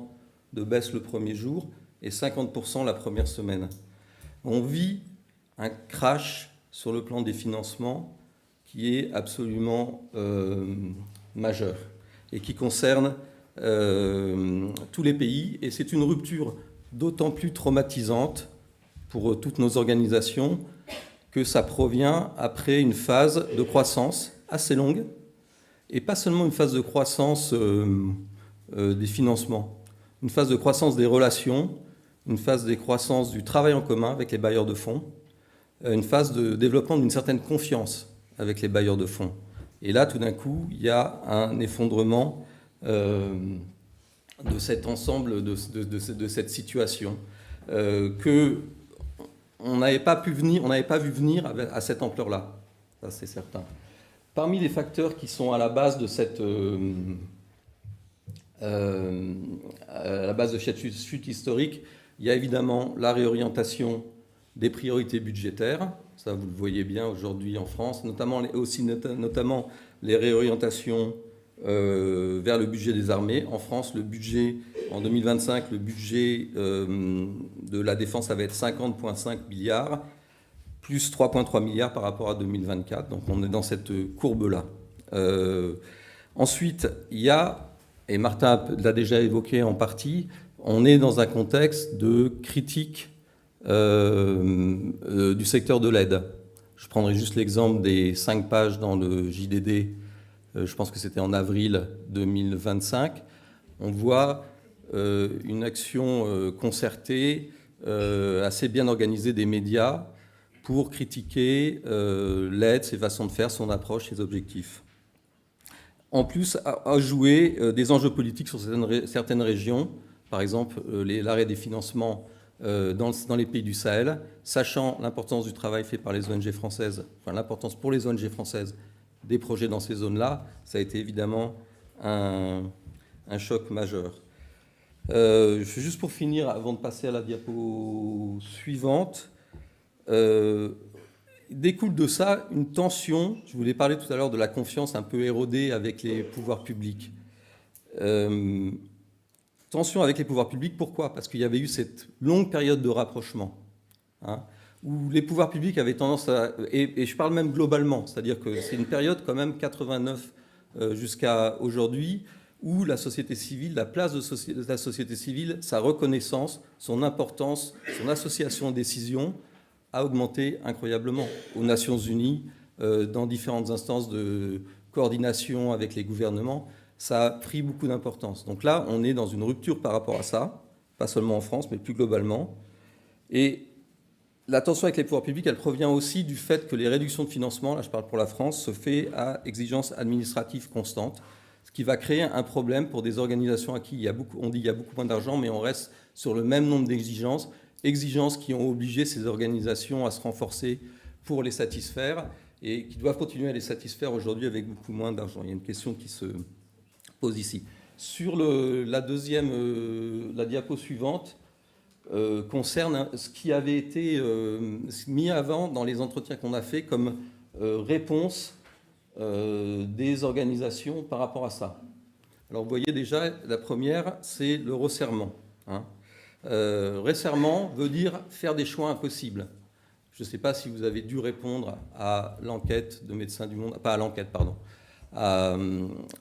de baisse le premier jour et 50% la première semaine. On vit un crash sur le plan des financements qui est absolument majeur et qui concerne tous les pays. Et c'est une rupture d'autant plus traumatisante pour toutes nos organisations que ça provient après une phase de croissance assez longue, et pas seulement une phase de croissance des financements, une phase de croissance des relations, une phase de croissance du travail en commun avec les bailleurs de fonds, une phase de développement d'une certaine confiance avec les bailleurs de fonds. Et là, tout d'un coup, il y a un effondrement de cet ensemble, de cette situation que on n'avait pas vu venir à cette ampleur-là. Ça, c'est certain. Parmi les facteurs qui sont à la base de cette chute historique, il y a évidemment la réorientation des priorités budgétaires. Ça, vous le voyez bien aujourd'hui en France, notamment les réorientations vers le budget des armées. En France, le budget, en 2025, le budget de la défense, ça va être 50,5 milliards, plus 3,3 milliards par rapport à 2024. Donc on est dans cette courbe-là. Ensuite, il y a, et Martin l'a déjà évoqué en partie, on est dans un contexte de critique du secteur de l'aide. Je prendrai juste l'exemple des 5 pages dans le JDD, je pense que c'était en avril 2025. On voit une action concertée, assez bien organisée des médias pour critiquer l'aide, ses façons de faire, son approche, ses objectifs. En plus, à jouer des enjeux politiques sur certaines régions, par exemple l'arrêt des financements dans les pays du Sahel, sachant l'importance du travail fait par les ONG françaises, enfin l'importance pour les ONG françaises des projets dans ces zones-là, ça a été évidemment un choc majeur. Juste pour finir, avant de passer à la diapo suivante, découle de ça une tension. Je voulais parler tout à l'heure de la confiance un peu érodée avec les pouvoirs publics. Tension avec les pouvoirs publics, pourquoi? Parce qu'il y avait eu cette longue période de rapprochement, où les pouvoirs publics avaient tendance à... Et je parle même globalement, c'est-à-dire que c'est une période quand même 89 jusqu'à aujourd'hui, où la société civile, la place de la société civile, sa reconnaissance, son importance, son association aux décisions a augmenté incroyablement. Aux Nations Unies, dans différentes instances de coordination avec les gouvernements, ça a pris beaucoup d'importance. Donc là, on est dans une rupture par rapport à ça, pas seulement en France, mais plus globalement. Et la tension avec les pouvoirs publics, elle provient aussi du fait que les réductions de financement, là je parle pour la France, se fait à exigence administrative constante, ce qui va créer un problème pour des organisations à qui on dit qu'il y a beaucoup moins d'argent, mais on reste sur le même nombre d'exigences, exigences qui ont obligé ces organisations à se renforcer pour les satisfaire et qui doivent continuer à les satisfaire aujourd'hui avec beaucoup moins d'argent. Il y a une question qui se pose ici. Sur la diapo suivante, concerne ce qui avait été mis avant dans les entretiens qu'on a fait comme réponse des organisations par rapport à ça. Alors vous voyez déjà, la première, c'est le resserrement. Resserrement veut dire faire des choix impossibles. Je ne sais pas si vous avez dû répondre à l'enquête de Médecins du Monde, pas à l'enquête, pardon, à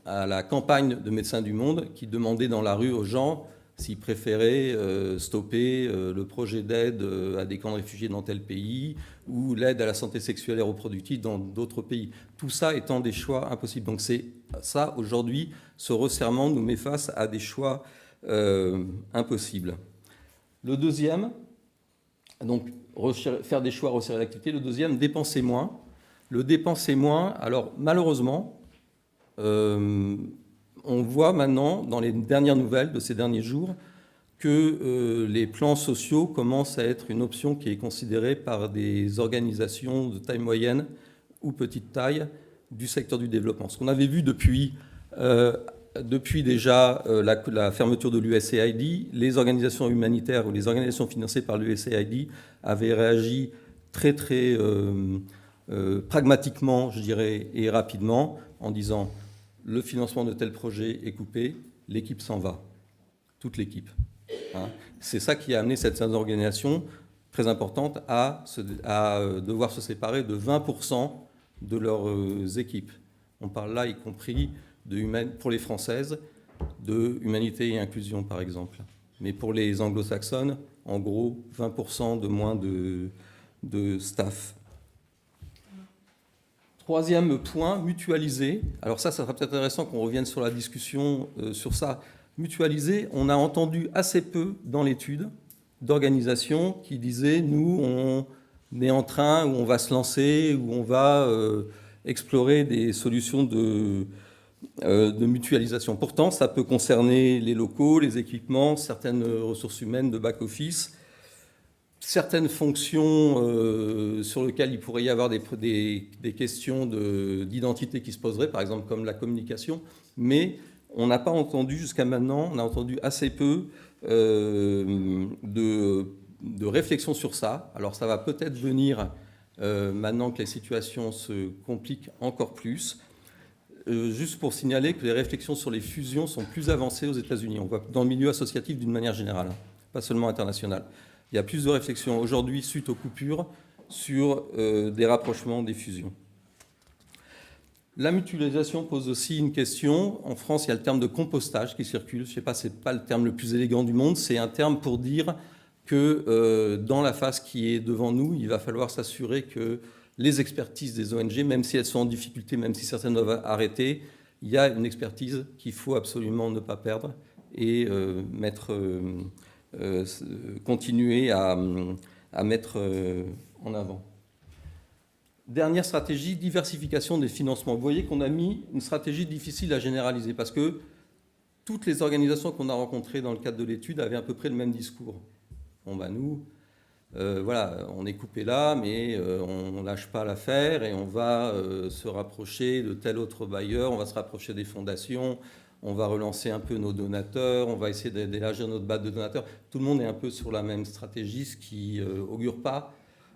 la campagne de Médecins du Monde qui demandait dans la rue aux gens s'ils préféraient stopper le projet d'aide à des camps de réfugiés dans tel pays ou l'aide à la santé sexuelle et reproductive dans d'autres pays. Tout ça étant des choix impossibles. Donc c'est ça, aujourd'hui, ce resserrement nous met face à des choix impossibles. Le deuxième, donc faire des choix, resserrer l'activité. Le deuxième, dépenser moins. Le dépenser moins, alors malheureusement, on voit maintenant, dans les dernières nouvelles de ces derniers jours, que les plans sociaux commencent à être une option qui est considérée par des organisations de taille moyenne ou petite taille du secteur du développement. Ce qu'on avait vu depuis déjà la fermeture de l'USAID, les organisations humanitaires ou les organisations financées par l'USAID avaient réagi très très pragmatiquement, je dirais, et rapidement, en disant le financement de tel projet est coupé, l'équipe s'en va, toute l'équipe. C'est ça qui a amené cette organisation très importante à devoir se séparer de 20% de leurs équipes. On parle là, y compris pour les Françaises, de humanité et inclusion, par exemple. Mais pour les anglo-saxonnes, en gros, 20% de moins de staff. Troisième point, mutualiser. Alors ça sera peut-être intéressant qu'on revienne sur la discussion sur ça. Mutualiser, on a entendu assez peu dans l'étude d'organisations qui disaient nous est en train, où on va se lancer, où on va explorer des solutions de mutualisation. Pourtant, ça peut concerner les locaux, les équipements, certaines ressources humaines de back-office, certaines fonctions sur lesquelles il pourrait y avoir des questions d'identité qui se poseraient, par exemple comme la communication, mais on n'a pas entendu jusqu'à maintenant, on a entendu assez peu de réflexion sur ça. Alors ça va peut-être venir maintenant que les situations se compliquent encore plus. Juste pour signaler que les réflexions sur les fusions sont plus avancées aux États-Unis. On voit dans le milieu associatif d'une manière générale, pas seulement internationale. Il y a plus de réflexions aujourd'hui, suite aux coupures, sur des rapprochements, des fusions. La mutualisation pose aussi une question. En France, il y a le terme de compostage qui circule. Je ne sais pas, ce n'est pas le terme le plus élégant du monde. C'est un terme pour dire que dans la phase qui est devant nous, il va falloir s'assurer que les expertises des ONG, même si elles sont en difficulté, même si certaines doivent arrêter, il y a une expertise qu'il faut absolument ne pas perdre et continuer à mettre en avant. Dernière stratégie, diversification des financements. Vous voyez qu'on a mis une stratégie difficile à généraliser parce que toutes les organisations qu'on a rencontrées dans le cadre de l'étude avaient à peu près le même discours. Bon, ben nous, voilà, on est coupé là, mais on ne lâche pas l'affaire et on va se rapprocher de tel autre bailleur, on va se rapprocher des fondations, on va relancer un peu nos donateurs, on va essayer d'élargir notre base de donateurs. Tout le monde est un peu sur la même stratégie, ce qui augure pas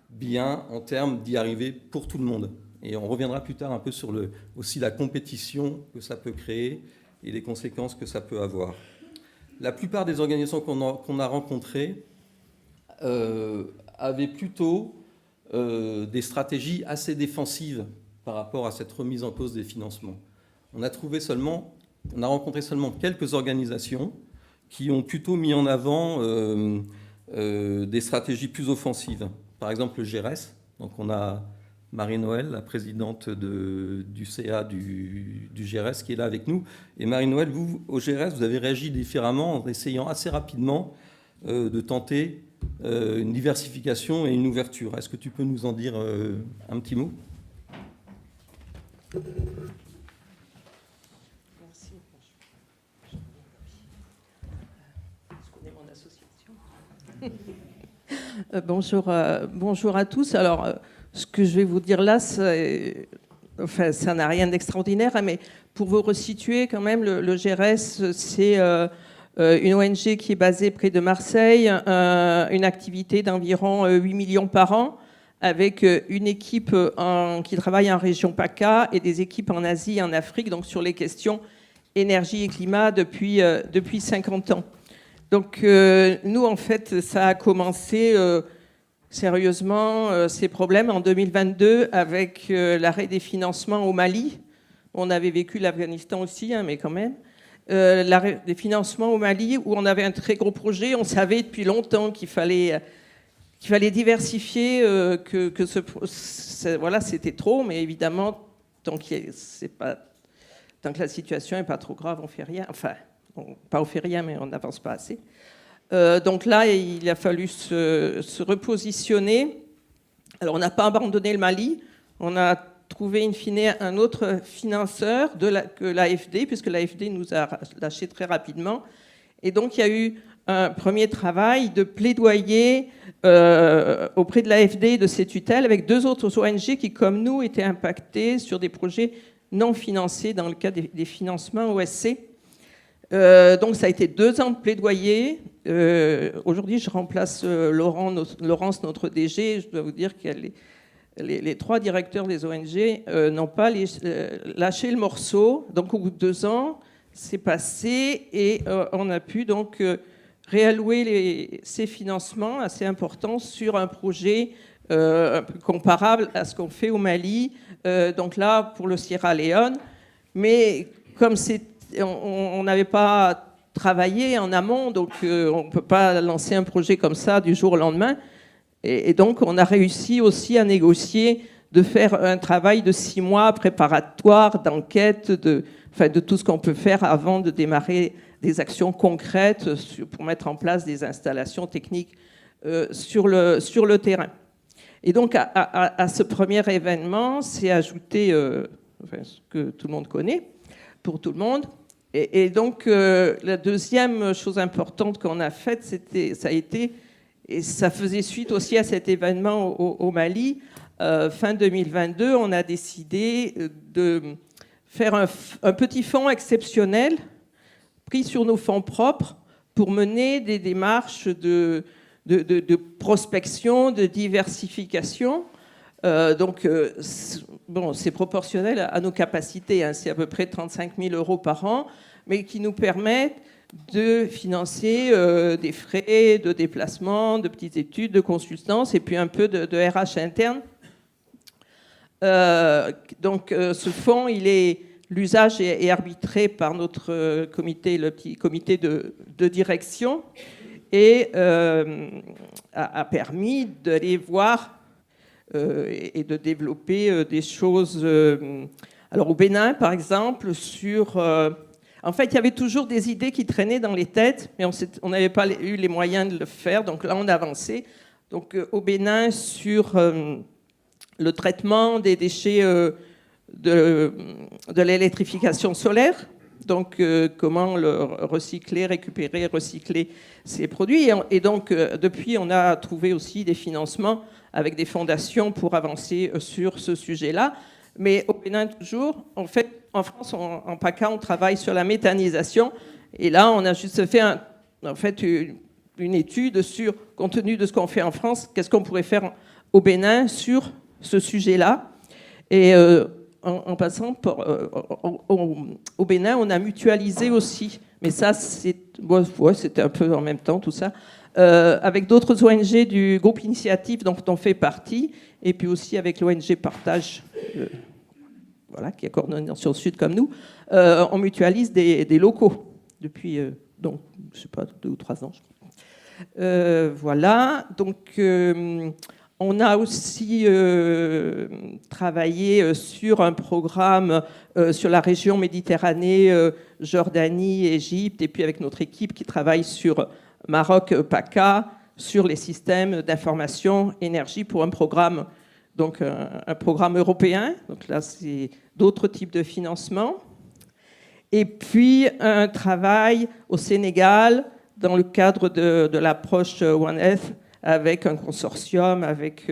bien en termes d'y arriver pour tout le monde. Et on reviendra plus tard un peu sur aussi la compétition que ça peut créer et les conséquences que ça peut avoir. La plupart des organisations qu'on a rencontrées avaient plutôt des stratégies assez défensives par rapport à cette remise en cause des financements. On a rencontré seulement quelques organisations qui ont plutôt mis en avant des stratégies plus offensives. Par exemple, le GRS. Donc, on a Marie-Noël, la présidente du CA du GRS, qui est là avec nous. Et Marie-Noël, vous, au GRS, vous avez réagi différemment en essayant assez rapidement de tenter une diversification et une ouverture. Est-ce que tu peux nous en dire un petit mot ? Merci. Je connais mon association. Bonjour à tous. Alors, ce que je vais vous dire là, ça n'a rien d'extraordinaire, mais pour vous resituer quand même, le GRS, c'est une ONG qui est basée près de Marseille, une activité d'environ 8 millions par an, avec une équipe qui travaille en région PACA et des équipes en Asie et en Afrique, donc sur les questions énergie et climat depuis 50 ans. Donc nous, en fait, ça a commencé sérieusement, ces problèmes en 2022 avec l'arrêt des financements au Mali. On avait vécu l'Afghanistan aussi, mais quand même. L'arrêt des financements au Mali, où on avait un très gros projet. On savait depuis longtemps qu'il fallait diversifier, voilà, c'était trop, mais évidemment, tant que la situation n'est pas trop grave, on ne fait rien. Enfin, on fait rien, mais on n'avance pas assez. Donc là, il a fallu se repositionner. Alors, on n'a pas abandonné le Mali. On a trouvé, in fine, un autre financeur que l'AFD, puisque l'AFD nous a lâché très rapidement. Et donc, il y a eu un premier travail de plaidoyer auprès de l'AFD et de ses tutelles, avec deux autres ONG qui, comme nous, étaient impactées sur des projets non financés dans le cadre des financements OSC. Donc ça a été 2 ans de plaidoyer. Aujourd'hui, je remplace Laurence, notre DG. Je dois vous dire que les 3 directeurs des ONG n'ont pas lâché le morceau. Donc au bout de 2 ans, c'est passé et on a pu donc réallouer ces financements assez importants sur un projet un peu comparable à ce qu'on fait au Mali. Donc là, pour le Sierra Leone. Mais comme on n'avait pas travaillé en amont, donc on ne peut pas lancer un projet comme ça du jour au lendemain. Et donc, on a réussi aussi à négocier de faire un travail de 6 mois préparatoire, d'enquête, de tout ce qu'on peut faire avant de démarrer des actions concrètes pour mettre en place des installations techniques sur le terrain. Et donc, à ce premier événement, c'est ajouté ce que tout le monde connaît, pour tout le monde. Et donc, la deuxième chose importante qu'on a faite, ça a été, et ça faisait suite aussi à cet événement au Mali, fin 2022, on a décidé de faire un petit fonds exceptionnel pris sur nos fonds propres pour mener des démarches de prospection, de diversification. Bon, c'est proportionnel à nos capacités, hein, c'est à peu près 35 000 € par an, mais qui nous permettent de financer des frais de déplacement, de petites études, de consultance, et puis un peu de RH interne. Ce fonds, l'usage est arbitré par notre comité, le petit comité de direction, et a permis d'aller voir et de développer des choses. Alors au Bénin, par exemple, en fait, il y avait toujours des idées qui traînaient dans les têtes, mais on n'avait pas eu les moyens de le faire. Donc là, on a avancé. Donc au Bénin, sur le traitement des déchets de l'électrification solaire. Donc comment le recycler, récupérer, recycler ces produits. Et donc depuis, on a trouvé aussi des financements avec des fondations pour avancer sur ce sujet-là. Mais au Bénin, toujours, en fait, en France, en PACA, on travaille sur la méthanisation. Et là, on a juste fait une étude sur, compte tenu de ce qu'on fait en France, qu'est-ce qu'on pourrait faire au Bénin sur ce sujet-là. Et en passant, au Bénin, on a mutualisé aussi. Mais ça, c'était un peu en même temps, tout ça. Avec d'autres ONG du groupe Initiative dont on fait partie, et puis aussi avec l'ONG Partage, qui est Coordination Sud comme nous, on mutualise des locaux depuis, donc, je ne sais pas, 2 ou 3 ans, je crois. Voilà, donc on a aussi travaillé sur un programme sur la région Méditerranée, Jordanie, Égypte, et puis avec notre équipe qui travaille sur Maroc, PACA, sur les systèmes d'information énergie pour un programme, donc un programme européen. Donc là, c'est d'autres types de financement. Et puis un travail au Sénégal dans le cadre de l'approche One Health avec un consortium, avec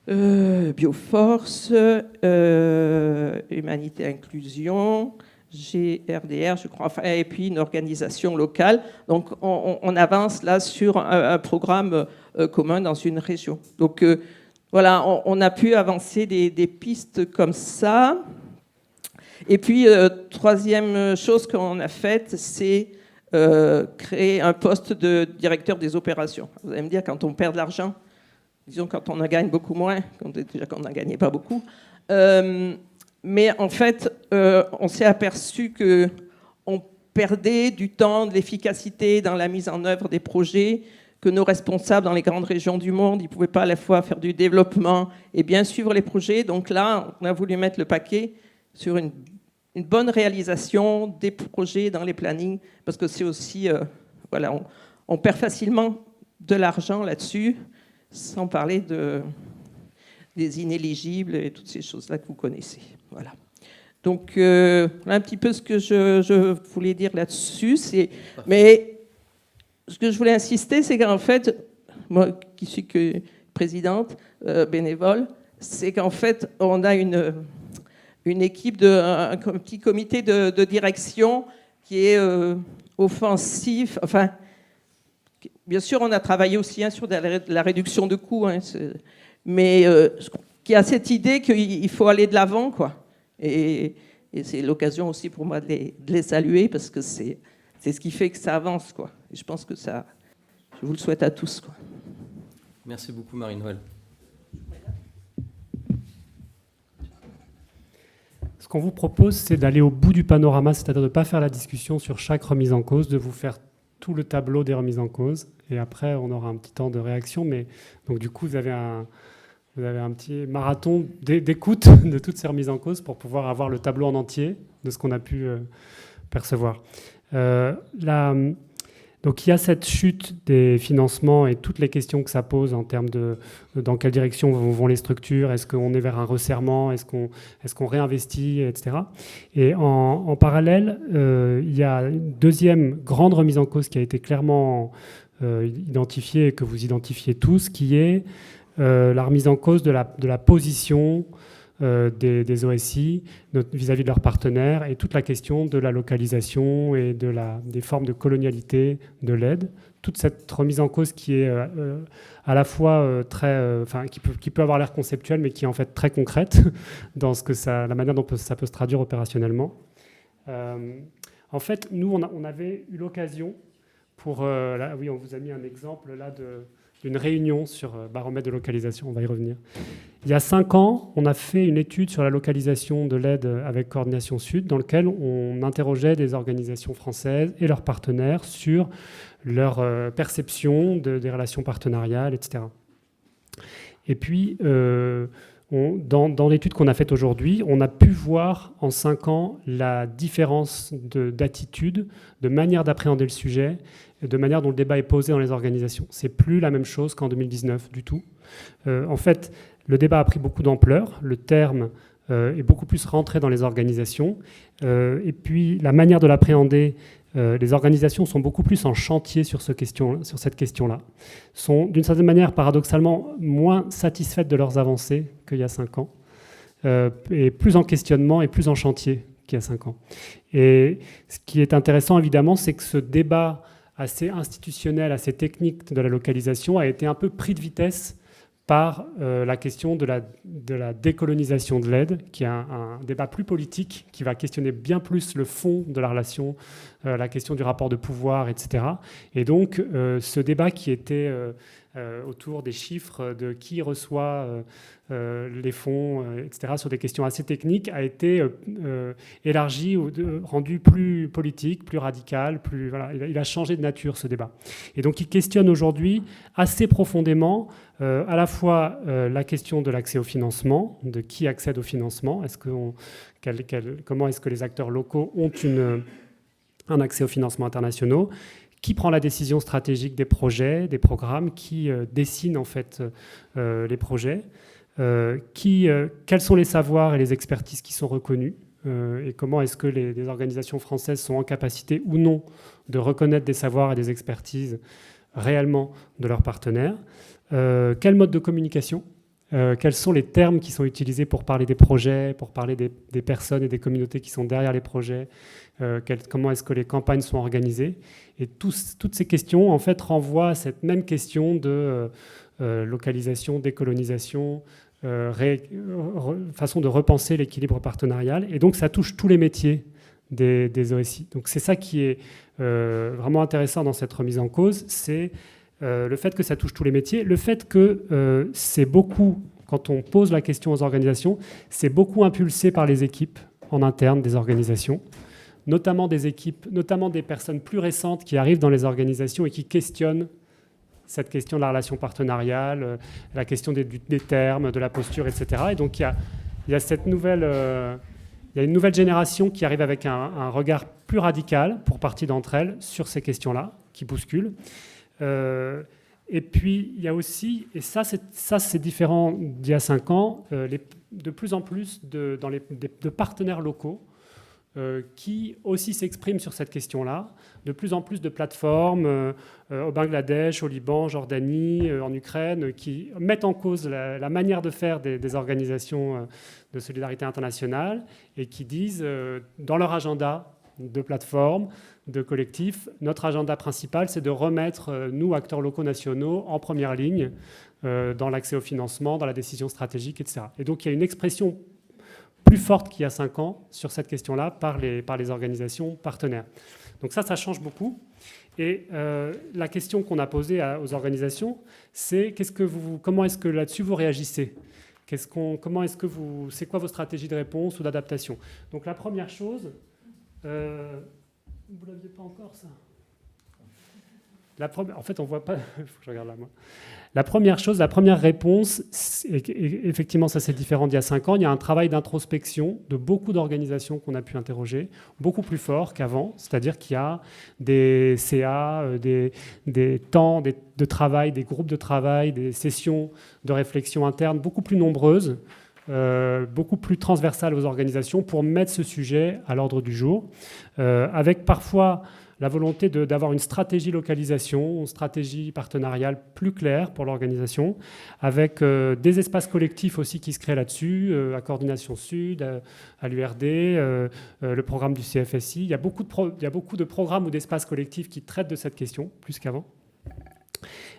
Bioforce, Humanité Inclusion, GRDR, je crois, et puis une organisation locale. Donc, on avance là sur un programme commun dans une région. Donc, voilà, on a pu avancer des pistes comme ça. Et puis, troisième chose qu'on a faite, c'est créer un poste de directeur des opérations. Vous allez me dire, quand on perd de l'argent, disons quand on en gagne beaucoup moins, déjà qu'on n'en gagnait pas beaucoup, mais en fait, on s'est aperçu qu'on perdait du temps, de l'efficacité dans la mise en œuvre des projets, que nos responsables dans les grandes régions du monde, ils ne pouvaient pas à la fois faire du développement et bien suivre les projets. Donc là, on a voulu mettre le paquet sur une bonne réalisation des projets dans les plannings, parce que c'est aussi, on perd facilement de l'argent là-dessus, sans parler des inéligibles et toutes ces choses-là que vous connaissez. Voilà. Donc, voilà un petit peu ce que je voulais dire là-dessus. Mais ce que je voulais insister, c'est qu'en fait, moi qui suis que présidente bénévole, c'est qu'en fait, on a une équipe, un petit comité de direction qui est offensif. Enfin, bien sûr, on a travaillé aussi sur la réduction de coûts, mais qui a cette idée qu'il faut aller de l'avant, quoi. Et c'est l'occasion aussi pour moi de les saluer, parce que c'est ce qui fait que ça avance, quoi. Et je pense que je vous le souhaite à tous, quoi. Merci beaucoup, Marie-Noëlle. Ce qu'on vous propose, c'est d'aller au bout du panorama, c'est-à-dire de ne pas faire la discussion sur chaque remise en cause, de vous faire tout le tableau des remises en cause. Et après, on aura un petit temps de réaction. Mais donc, du coup, vous avez un petit marathon d'écoute de toutes ces remises en cause pour pouvoir avoir le tableau en entier de ce qu'on a pu percevoir. Donc il y a cette chute des financements et toutes les questions que ça pose en termes de dans quelle direction vont les structures, est-ce qu'on est vers un resserrement, est-ce qu'on réinvestit, etc. Et en parallèle, il y a une deuxième grande remise en cause qui a été clairement identifiée et que vous identifiez tous, qui est la remise en cause de la position des OSI vis-à-vis de leurs partenaires et toute la question de la localisation et des formes de colonialité de l'aide. Toute cette remise en cause qui est à la fois qui peut avoir l'air conceptuelle, mais qui est en fait très concrète dans la manière dont ça peut se traduire opérationnellement. En fait, nous, on avait eu l'occasion oui, on vous a mis un exemple là d'une réunion sur baromètre de localisation, on va y revenir. Il y a 5 ans, on a fait une étude sur la localisation de l'aide avec Coordination Sud, dans laquelle on interrogeait des organisations françaises et leurs partenaires sur leur perception des relations partenariales, etc. Et puis, dans l'étude qu'on a faite aujourd'hui, on a pu voir en 5 ans la différence d'attitude, de manière d'appréhender le sujet, de manière dont le débat est posé dans les organisations. C'est plus la même chose qu'en 2019 du tout. En fait, le débat a pris beaucoup d'ampleur, le terme est beaucoup plus rentré dans les organisations, et puis la manière de l'appréhender, les organisations sont beaucoup plus en chantier sur cette question-là, sont d'une certaine manière paradoxalement moins satisfaites de leurs avancées qu'il y a 5 ans, et plus en questionnement et plus en chantier qu'il y a 5 ans. Et ce qui est intéressant évidemment, c'est que ce débat assez institutionnel, assez technique de la localisation a été un peu pris de vitesse par la question de la décolonisation de l'aide, qui est un débat plus politique, qui va questionner bien plus le fond de la relation, la question du rapport de pouvoir, etc. Et donc, ce débat qui était autour des chiffres, de qui reçoit les fonds, etc., sur des questions assez techniques, a été élargi, rendu plus politique, plus radical, il a changé de nature, ce débat. Et donc, il questionne aujourd'hui assez profondément à la fois la question de l'accès au financement, de qui accède au financement, comment est-ce que les acteurs locaux ont un accès aux financements internationaux, qui prend la décision stratégique des projets, des programmes, qui dessine en fait les projets, quels sont les savoirs et les expertises qui sont reconnus, et comment est-ce que les organisations françaises sont en capacité ou non de reconnaître des savoirs et des expertises réellement de leurs partenaires. Quel mode de communication, quels sont les termes qui sont utilisés pour parler des projets, pour parler des personnes et des communautés qui sont derrière les projets, comment est-ce que les campagnes sont organisées. Et toutes ces questions en fait renvoient à cette même question de localisation, décolonisation, façon de repenser l'équilibre partenarial. Et donc ça touche tous les métiers des OSI. Donc c'est ça qui est vraiment intéressant dans cette remise en cause, c'est le fait que ça touche tous les métiers, le fait que c'est beaucoup, quand on pose la question aux organisations, c'est beaucoup impulsé par les équipes en interne des organisations, notamment des équipes, notamment des personnes plus récentes qui arrivent dans les organisations et qui questionnent cette question de la relation partenariale, la question des termes, de la posture, etc. Et donc il y a cette nouvelle... il y a une nouvelle génération qui arrive avec un regard plus radical, pour partie d'entre elles, sur ces questions-là, qui bousculent. Et puis, il y a aussi, et ça c'est différent d'il y a 5 ans, de plus en plus de partenaires locaux qui aussi s'expriment sur cette question-là. De plus en plus de plateformes au Bangladesh, au Liban, en Jordanie, en Ukraine, qui mettent en cause la manière de faire des organisations de solidarité internationale et qui disent, dans leur agenda de plateformes, de collectifs, notre agenda principal, c'est de remettre, nous, acteurs locaux nationaux, en première ligne dans l'accès au financement, dans la décision stratégique, etc. Et donc, il y a une expression plus forte qu'il y a 5 ans sur cette question-là par les organisations partenaires. Donc ça change beaucoup. Et la question qu'on a posée aux organisations, c'est comment est-ce que là-dessus vous réagissez ? C'est quoi vos stratégies de réponse ou d'adaptation ? Donc la première chose, vous ne l'aviez pas encore ça ? En fait, on voit pas. Il faut que je regarde là, moi. La première réponse, effectivement, ça c'est différent d'il y a 5 ans. Il y a un travail d'introspection de beaucoup d'organisations qu'on a pu interroger, beaucoup plus fort qu'avant. C'est-à-dire qu'il y a des CA, des temps de travail, des groupes de travail, des sessions de réflexion interne beaucoup plus nombreuses, beaucoup plus transversales aux organisations pour mettre ce sujet à l'ordre du jour, avec parfois la volonté d'avoir une stratégie localisation, une stratégie partenariale plus claire pour l'organisation, avec des espaces collectifs aussi qui se créent là-dessus, à Coordination Sud, à l'URD, le programme du CFSI. Il y a beaucoup de programmes ou d'espaces collectifs qui traitent de cette question, plus qu'avant.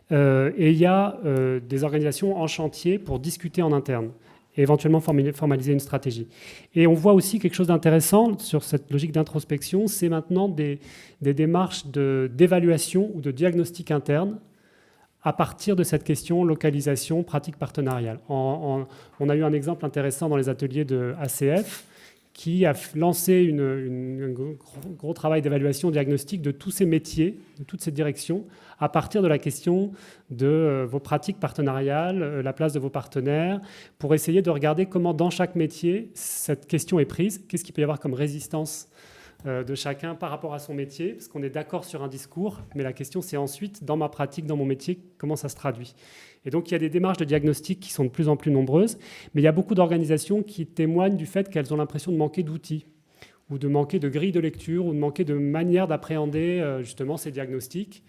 Et il y a des organisations en chantier pour discuter en interne et éventuellement formaliser une stratégie. Et on voit aussi quelque chose d'intéressant sur cette logique d'introspection, c'est maintenant des démarches d'évaluation ou de diagnostic interne à partir de cette question localisation, pratique partenariale. On a eu un exemple intéressant dans les ateliers de ACF qui a lancé un gros travail d'évaluation diagnostique de tous ces métiers, de toutes ces directions, à partir de la question de vos pratiques partenariales, la place de vos partenaires, pour essayer de regarder comment dans chaque métier cette question est prise, qu'est-ce qu'il peut y avoir comme résistance de chacun par rapport à son métier, parce qu'on est d'accord sur un discours, mais la question c'est ensuite, dans ma pratique, dans mon métier, comment ça se traduit. Et donc il y a des démarches de diagnostic qui sont de plus en plus nombreuses, mais il y a beaucoup d'organisations qui témoignent du fait qu'elles ont l'impression de manquer d'outils, ou de manquer de grilles de lecture, ou de manquer de manière d'appréhender justement ces diagnostics.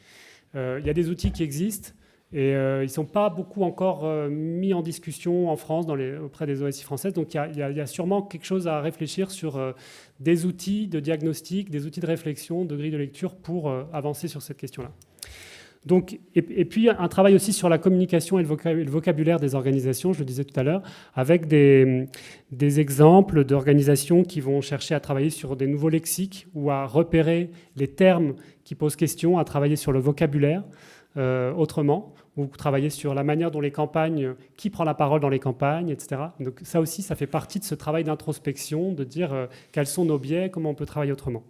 Il y a des outils qui existent, et ils ne sont pas beaucoup encore mis en discussion en France, auprès des OSI françaises. Donc il y a sûrement quelque chose à réfléchir sur des outils de diagnostic, des outils de réflexion, de grille de lecture pour avancer sur cette question-là. Donc, et puis un travail aussi sur la communication et le vocabulaire des organisations, je le disais tout à l'heure, avec des exemples d'organisations qui vont chercher à travailler sur des nouveaux lexiques ou à repérer les termes qui posent question, à travailler sur le vocabulaire autrement, ou travailler sur la manière dont les campagnes, qui prend la parole dans les campagnes, etc. Donc ça aussi, ça fait partie de ce travail d'introspection, de dire quels sont nos biais, comment on peut travailler autrement.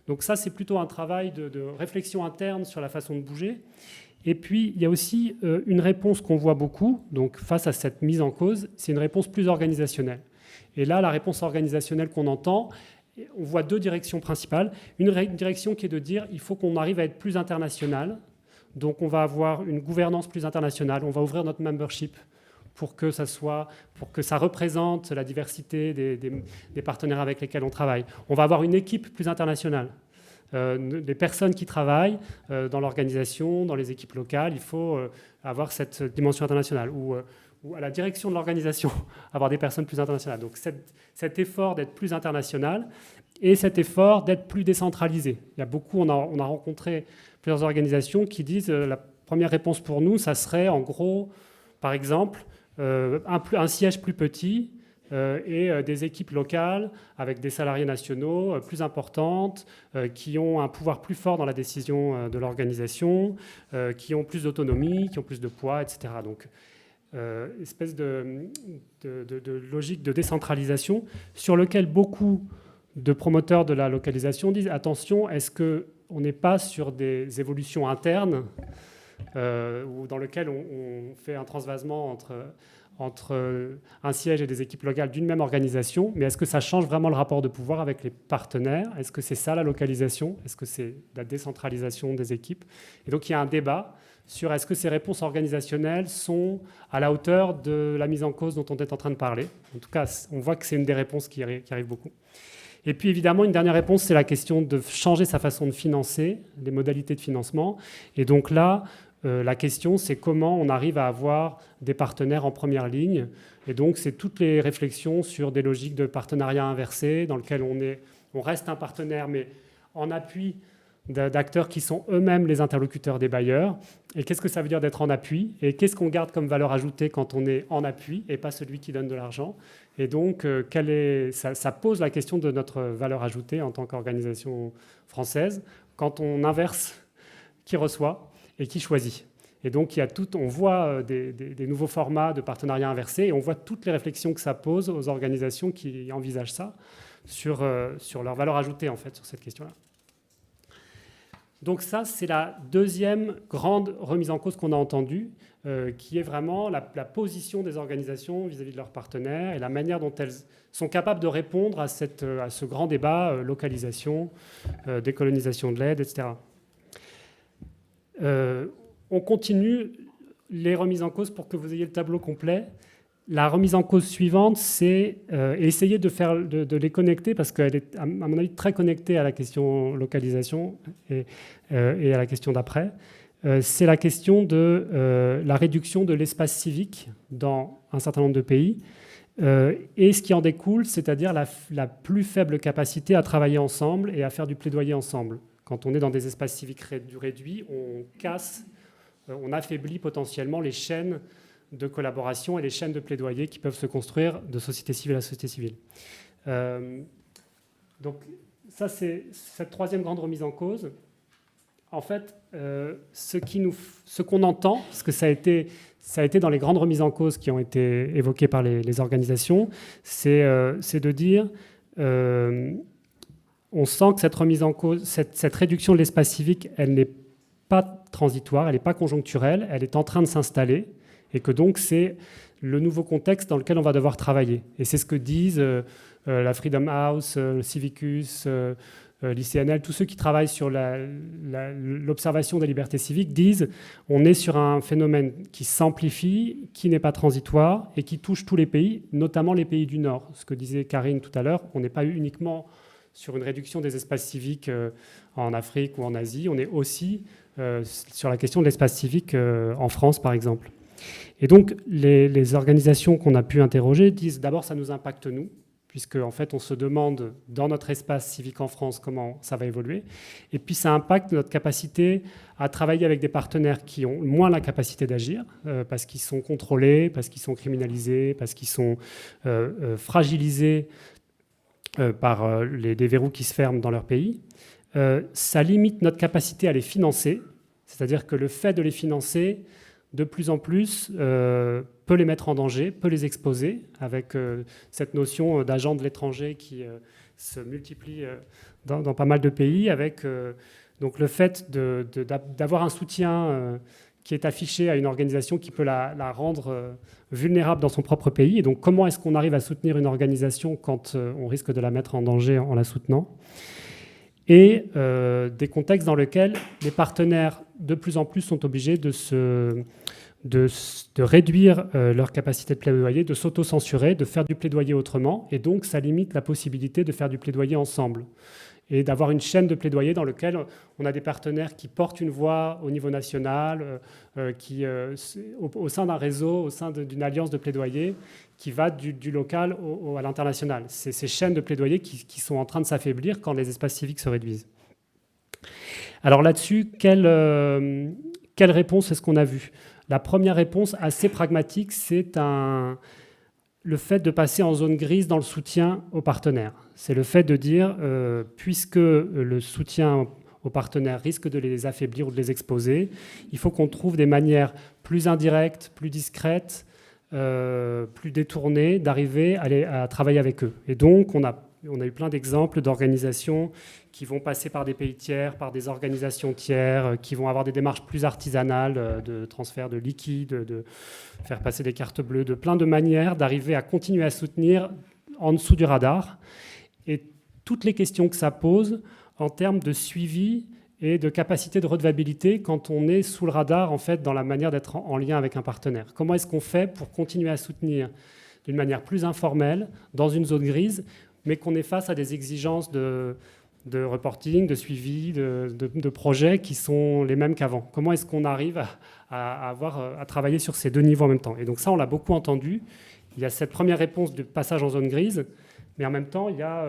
Donc ça, c'est plutôt un travail de réflexion interne sur la façon de bouger. Et puis, il y a aussi une réponse qu'on voit beaucoup, donc face à cette mise en cause, c'est une réponse plus organisationnelle. Et là, la réponse organisationnelle qu'on entend, on voit 2 directions principales. Une direction qui est de dire il faut qu'on arrive à être plus international. Donc on va avoir une gouvernance plus internationale, on va ouvrir notre membership pour que ça représente la diversité des partenaires avec lesquels on travaille. On va avoir une équipe plus internationale. Les personnes qui travaillent dans l'organisation, dans les équipes locales, il faut avoir cette dimension internationale. Ou à la direction de l'organisation, avoir des personnes plus internationales. Donc cet effort d'être plus international et cet effort d'être plus décentralisé. Il y a beaucoup, on a rencontré plusieurs organisations qui disent la première réponse pour nous, ça serait en gros, par exemple, un siège plus petit et des équipes locales avec des salariés nationaux plus importantes, qui ont un pouvoir plus fort dans la décision de l'organisation, qui ont plus d'autonomie, qui ont plus de poids, etc. Donc, espèce de logique de décentralisation sur lequel beaucoup de promoteurs de la localisation disent attention, est-ce qu'on n'est pas sur des évolutions internes ou dans lequel on fait un transvasement entre un siège et des équipes locales d'une même organisation, mais est-ce que ça change vraiment le rapport de pouvoir avec les partenaires? Est-ce que c'est ça la localisation? Est-ce que c'est la décentralisation des équipes? Et donc il y a un débat sur est-ce que ces réponses organisationnelles sont à la hauteur de la mise en cause dont on est en train de parler. En tout cas, on voit que c'est une des réponses qui arrive beaucoup. Et puis évidemment, une dernière réponse, c'est la question de changer sa façon de financer, les modalités de financement. Et donc là, la question, c'est comment on arrive à avoir des partenaires en première ligne. Et donc, c'est toutes les réflexions sur des logiques de partenariat inversé, dans lequel on reste un partenaire, mais en appui d'acteurs qui sont eux-mêmes les interlocuteurs des bailleurs. Et qu'est-ce que ça veut dire d'être en appui? Et qu'est-ce qu'on garde comme valeur ajoutée quand on est en appui et pas celui qui donne de l'argent? Et donc, ça pose la question de notre valeur ajoutée en tant qu'organisation française quand on inverse qui reçoit et qui choisit. Et donc, on voit des nouveaux formats de partenariat inversé et on voit toutes les réflexions que ça pose aux organisations qui envisagent ça sur leur valeur ajoutée, en fait, sur cette question-là. Donc ça, c'est la deuxième grande remise en cause qu'on a entendue, qui est vraiment la position des organisations vis-à-vis de leurs partenaires et la manière dont elles sont capables de répondre à ce grand débat localisation, décolonisation de l'aide, etc. On continue les remises en cause pour que vous ayez le tableau complet. La remise en cause suivante, c'est essayer de les connecter, parce qu'elle est, à mon avis, très connectée à la question localisation et à la question d'après. C'est la question de la réduction de l'espace civique dans un certain nombre de pays et ce qui en découle, c'est-à-dire la plus faible capacité à travailler ensemble et à faire du plaidoyer ensemble. Quand on est dans des espaces civiques réduits, on affaiblit potentiellement les chaînes de collaboration et les chaînes de plaidoyer qui peuvent se construire de société civile à société civile. Donc ça, c'est cette troisième grande remise en cause. En fait, ce qu'on entend, parce que ça a été dans les grandes remises en cause qui ont été évoquées par les organisations, c'est de dire on sent que cette remise en cause, cette réduction de l'espace civique, elle n'est pas transitoire, elle n'est pas conjoncturelle, elle est en train de s'installer, et que donc c'est le nouveau contexte dans lequel on va devoir travailler. Et c'est ce que disent la Freedom House, le Civicus, l'ICNL, tous ceux qui travaillent sur l'observation des libertés civiques disent on est sur un phénomène qui s'amplifie, qui n'est pas transitoire et qui touche tous les pays, notamment les pays du Nord. Ce que disait Karine tout à l'heure, on n'est pas uniquement sur une réduction des espaces civiques en Afrique ou en Asie, on est aussi sur la question de l'espace civique en France, par exemple. Et donc, les organisations qu'on a pu interroger disent d'abord ça nous impacte nous, puisque en fait on se demande dans notre espace civique en France comment ça va évoluer, et puis ça impacte notre capacité à travailler avec des partenaires qui ont moins la capacité d'agir, parce qu'ils sont contrôlés, parce qu'ils sont criminalisés, parce qu'ils sont fragilisés par des verrous qui se ferment dans leur pays. Ça limite notre capacité à les financer, c'est-à-dire que le fait de les financer de plus en plus peut les mettre en danger, peut les exposer, avec cette notion d'agent de l'étranger qui se multiplie dans pas mal de pays, avec donc le fait d'avoir un soutien qui est affiché à une organisation qui peut la rendre vulnérable dans son propre pays. Et donc comment est-ce qu'on arrive à soutenir une organisation quand on risque de la mettre en danger en la soutenant ? Et des contextes dans lesquels les partenaires de plus en plus sont obligés de réduire leur capacité de plaidoyer, de s'auto-censurer, de faire du plaidoyer autrement, et donc ça limite la possibilité de faire du plaidoyer ensemble et d'avoir une chaîne de plaidoyer dans laquelle on a des partenaires qui portent une voix au niveau national, au sein d'un réseau, au sein d'une alliance de plaidoyer qui va du local à l'international. C'est ces chaînes de plaidoyer qui sont en train de s'affaiblir quand les espaces civiques se réduisent. Alors là-dessus, quelle réponse est-ce qu'on a vu ? La première réponse, assez pragmatique, c'est le fait de passer en zone grise dans le soutien aux partenaires. C'est le fait de dire, puisque le soutien aux partenaires risque de les affaiblir ou de les exposer, il faut qu'on trouve des manières plus indirectes, plus discrètes, plus détournées d'arriver à travailler avec eux. Et donc, on a eu plein d'exemples d'organisations qui vont passer par des pays tiers, par des organisations tiers, qui vont avoir des démarches plus artisanales de transfert de liquide, de faire passer des cartes bleues, de plein de manières d'arriver à continuer à soutenir en dessous du radar. Et toutes les questions que ça pose en termes de suivi et de capacité de redevabilité quand on est sous le radar, en fait, dans la manière d'être en lien avec un partenaire. Comment est-ce qu'on fait pour continuer à soutenir d'une manière plus informelle, dans une zone grise, mais qu'on est face à des exigences de reporting, de suivi, de projets qui sont les mêmes qu'avant. Comment est-ce qu'on arrive à travailler sur ces deux niveaux en même temps ? Et donc ça, on l'a beaucoup entendu. Il y a cette première réponse de passage en zone grise, mais en même temps, il y a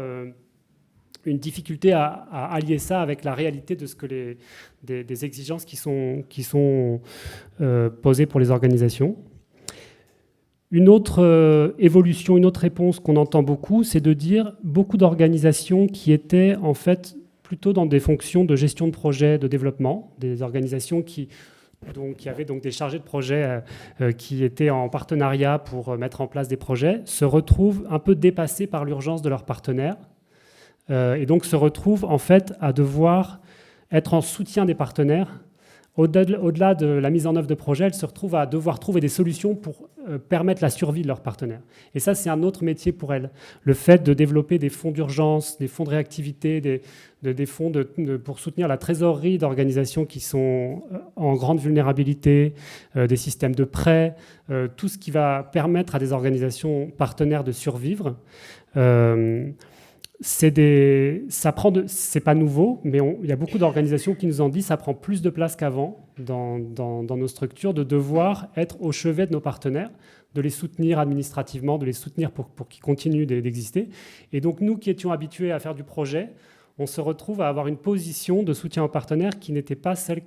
une difficulté à allier ça avec la réalité de ce que des exigences qui sont posées pour les organisations. Une autre évolution, une autre réponse qu'on entend beaucoup, c'est de dire beaucoup d'organisations qui étaient en fait plutôt dans des fonctions de gestion de projet, de développement, des organisations qui avaient donc des chargés de projet qui étaient en partenariat pour mettre en place des projets, se retrouvent un peu dépassés par l'urgence de leurs partenaires et donc se retrouvent en fait à devoir être en soutien des partenaires. Au-delà de la mise en œuvre de projets, elles se retrouvent à devoir trouver des solutions pour permettre la survie de leurs partenaires. Et ça, c'est un autre métier pour elles. Le fait de développer des fonds d'urgence, des fonds de réactivité, des fonds pour soutenir la trésorerie d'organisations qui sont en grande vulnérabilité, des systèmes de prêts, tout ce qui va permettre à des organisations partenaires de survivre. C'est pas nouveau, mais il y a beaucoup d'organisations qui nous en disent que ça prend plus de place qu'avant dans nos structures, de devoir être au chevet de nos partenaires, de les soutenir administrativement, de les soutenir pour qu'ils continuent d'exister. Et donc nous qui étions habitués à faire du projet, on se retrouve à avoir une position de soutien aux partenaires qui n'était pas celle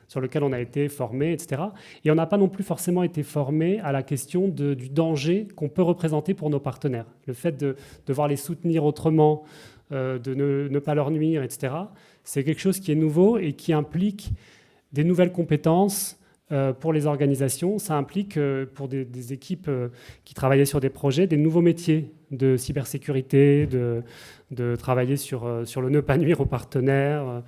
sur laquelle on a été formé, etc. Et on n'a pas non plus forcément été formé à la question du danger qu'on peut représenter pour nos partenaires. Le fait de devoir les soutenir autrement, de ne pas leur nuire, etc., c'est quelque chose qui est nouveau et qui implique des nouvelles compétences pour les organisations. Ça implique pour des équipes qui travaillaient sur des projets, des nouveaux métiers de cybersécurité, de travailler sur le ne pas nuire aux partenaires.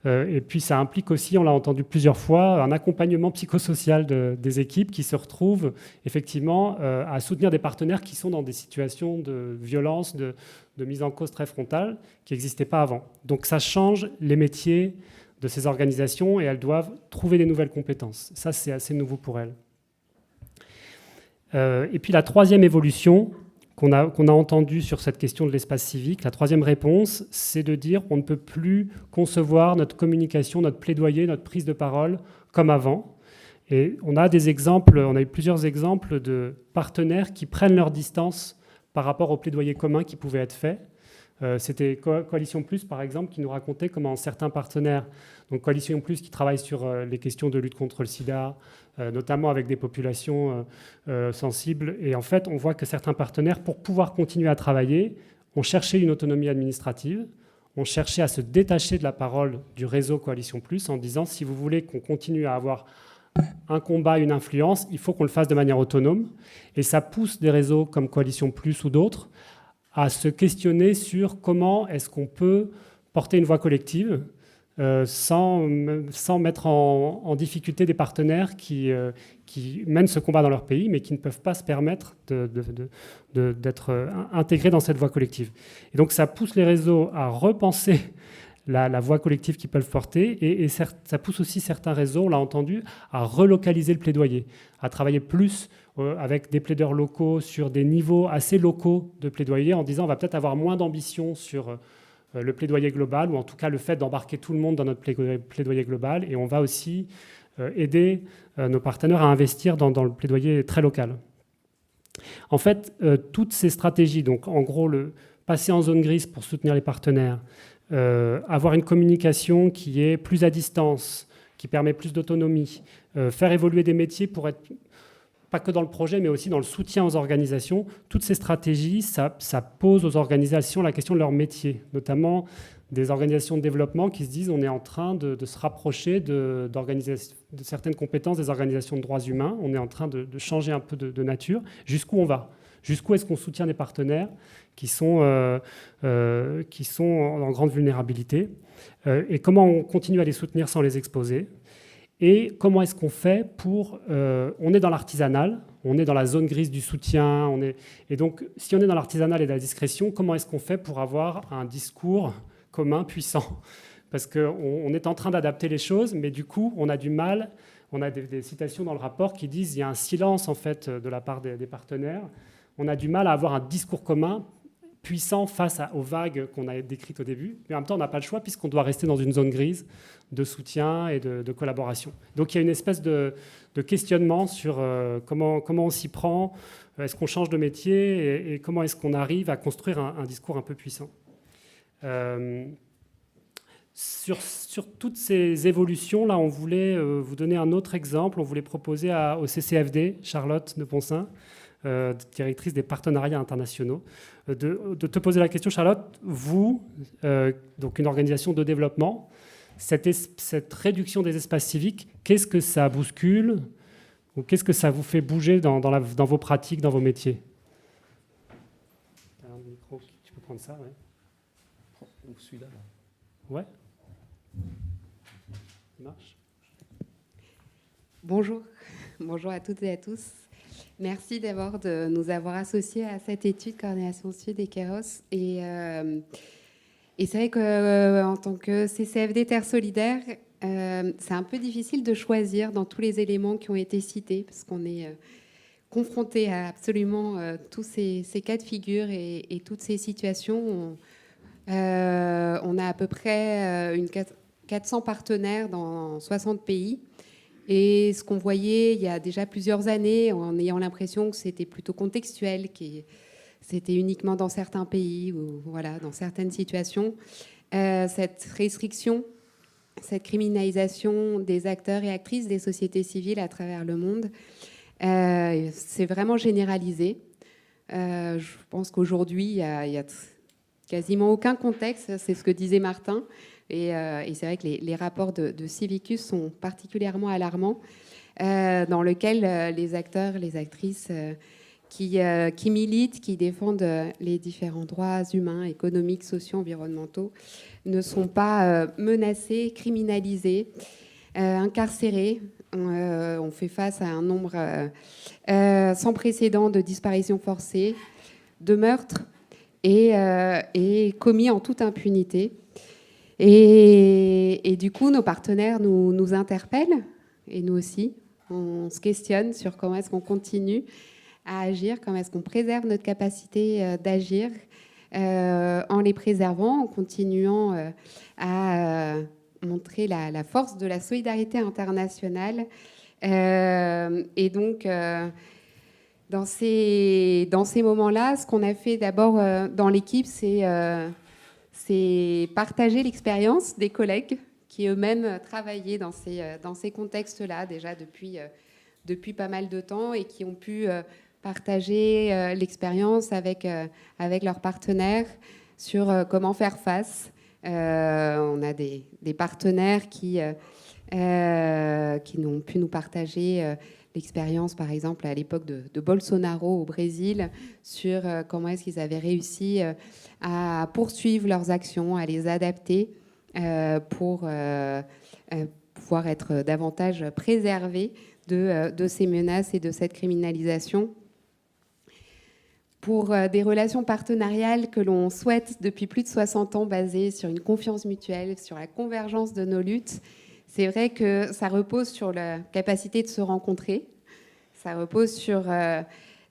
Et puis ça implique aussi, on l'a entendu plusieurs fois, un accompagnement psychosocial des équipes qui se retrouvent effectivement à soutenir des partenaires qui sont dans des situations de violence, de mise en cause très frontale, qui n'existaient pas avant. Donc ça change les métiers de ces organisations et elles doivent trouver des nouvelles compétences. Ça, c'est assez nouveau pour elles. Et puis la troisième évolution qu'on a entendue sur cette question de l'espace civique, la troisième réponse, c'est de dire qu'on ne peut plus concevoir notre communication, notre plaidoyer, notre prise de parole comme avant. Et on a des exemples, on a eu plusieurs exemples de partenaires qui prennent leur distance par rapport au plaidoyer commun qui pouvait être fait. C'était Coalition Plus, par exemple, qui nous racontait comment certains partenaires, donc Coalition Plus qui travaille sur les questions de lutte contre le sida, notamment avec des populations sensibles. Et en fait, on voit que certains partenaires, pour pouvoir continuer à travailler, ont cherché une autonomie administrative, ont cherché à se détacher de la parole du réseau Coalition Plus en disant, si vous voulez qu'on continue à avoir un combat, une influence, il faut qu'on le fasse de manière autonome. Et ça pousse des réseaux comme Coalition Plus ou d'autres à se questionner sur comment est-ce qu'on peut porter une voix collective sans mettre en difficulté des partenaires qui mènent ce combat dans leur pays, mais qui ne peuvent pas se permettre d'être intégrés dans cette voie collective. Et donc ça pousse les réseaux à repenser la voie collective qu'ils peuvent porter, et ça pousse aussi certains réseaux, on l'a entendu, à relocaliser le plaidoyer, à travailler plus avec des plaideurs locaux sur des niveaux assez locaux de plaidoyer, en disant on va peut-être avoir moins d'ambition sur le plaidoyer global, ou en tout cas le fait d'embarquer tout le monde dans notre plaidoyer global, et on va aussi aider nos partenaires à investir dans le plaidoyer très local. En fait, toutes ces stratégies, donc en gros, passer en zone grise pour soutenir les partenaires, avoir une communication qui est plus à distance, qui permet plus d'autonomie, faire évoluer des métiers pour être pas que dans le projet, mais aussi dans le soutien aux organisations. Toutes ces stratégies, ça pose aux organisations la question de leur métier, notamment des organisations de développement qui se disent on est en train de se rapprocher de certaines compétences des organisations de droits humains, on est en train de changer un peu de nature. Jusqu'où on va ? Jusqu'où est-ce qu'on soutient des partenaires qui sont en grande vulnérabilité, et comment on continue à les soutenir sans les exposer, et comment est-ce qu'on fait pour... on est dans l'artisanal, on est dans la zone grise du soutien, et donc si on est dans l'artisanal et la discrétion, comment est-ce qu'on fait pour avoir un discours commun puissant ? Parce qu'on est en train d'adapter les choses, mais du coup, on a du mal, on a des citations dans le rapport qui disent qu'il y a un silence en fait de la part des partenaires. On a du mal à avoir un discours commun puissant face aux vagues qu'on a décrites au début, mais en même temps, on n'a pas le choix puisqu'on doit rester dans une zone grise de soutien et de collaboration. Donc il y a une espèce de questionnement sur comment on s'y prend, est-ce qu'on change de métier et comment est-ce qu'on arrive à construire un discours un peu puissant. Sur toutes ces évolutions, là, on voulait vous donner un autre exemple. On voulait proposer au CCFD, Charlotte de Ponsin, directrice des partenariats internationaux, de te poser la question, Charlotte, vous, donc une organisation de développement, cette réduction des espaces civiques, qu'est-ce que ça bouscule ou qu'est-ce que ça vous fait bouger dans vos pratiques, dans vos métiers ? Un micro, tu peux prendre ça, ouais. Ou celui-là, là. Ouais. Ça marche. Bonjour. Bonjour à toutes et à tous. Merci d'abord de nous avoir associés à cette étude Coordination Sud et Kairos. Et c'est vrai qu'en tant que CCFD Terre Solidaire, c'est un peu difficile de choisir dans tous les éléments qui ont été cités, parce qu'on est confronté à absolument tous ces cas de figure et toutes ces situations. On a à peu près 400 partenaires dans 60 pays. Et ce qu'on voyait il y a déjà plusieurs années, en ayant l'impression que c'était plutôt contextuel, que c'était uniquement dans certains pays ou voilà, dans certaines situations, cette restriction, cette criminalisation des acteurs et actrices des sociétés civiles à travers le monde, c'est vraiment généralisé. Je pense qu'aujourd'hui, il y a quasiment aucun contexte, c'est ce que disait Martin. Et c'est vrai que les rapports de Civicus sont particulièrement alarmants, dans lesquels les acteurs, les actrices qui militent, qui défendent les différents droits humains, économiques, sociaux, environnementaux, ne sont pas menacés, criminalisés, incarcérés. On fait face à un nombre sans précédent de disparitions forcées, de meurtres et commis en toute impunité. Et du coup, nos partenaires nous interpellent, et nous aussi. On se questionne sur comment est-ce qu'on continue à agir, comment est-ce qu'on préserve notre capacité d'agir en les préservant, en continuant à montrer la force de la solidarité internationale. Et donc, dans ces moments-là, ce qu'on a fait d'abord dans l'équipe, c'est partager l'expérience des collègues qui eux-mêmes travaillaient dans ces contextes-là déjà depuis pas mal de temps et qui ont pu partager l'expérience avec leurs partenaires sur comment faire face. On a des partenaires qui ont pu nous partager l'expérience, par exemple, à l'époque de Bolsonaro au Brésil, sur comment est-ce qu'ils avaient réussi à poursuivre leurs actions, à les adapter pour pouvoir être davantage préservés de ces menaces et de cette criminalisation. Pour des relations partenariales que l'on souhaite depuis plus de 60 ans, basées sur une confiance mutuelle, sur la convergence de nos luttes, c'est vrai que ça repose sur la capacité de se rencontrer, ça repose sur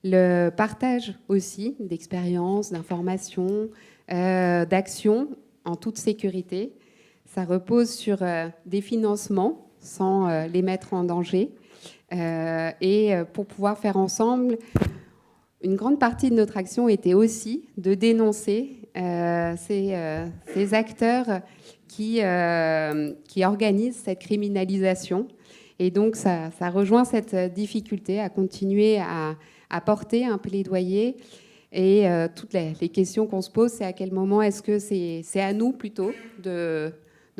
le partage aussi d'expériences, d'informations, d'actions en toute sécurité. Ça repose sur des financements sans les mettre en danger. Et pour pouvoir faire ensemble, une grande partie de notre action était aussi de dénoncer ces acteurs qui organisent cette criminalisation. Et donc, ça rejoint cette difficulté à continuer à porter un plaidoyer. Et toutes les questions qu'on se pose, c'est à quel moment est-ce que c'est à nous plutôt de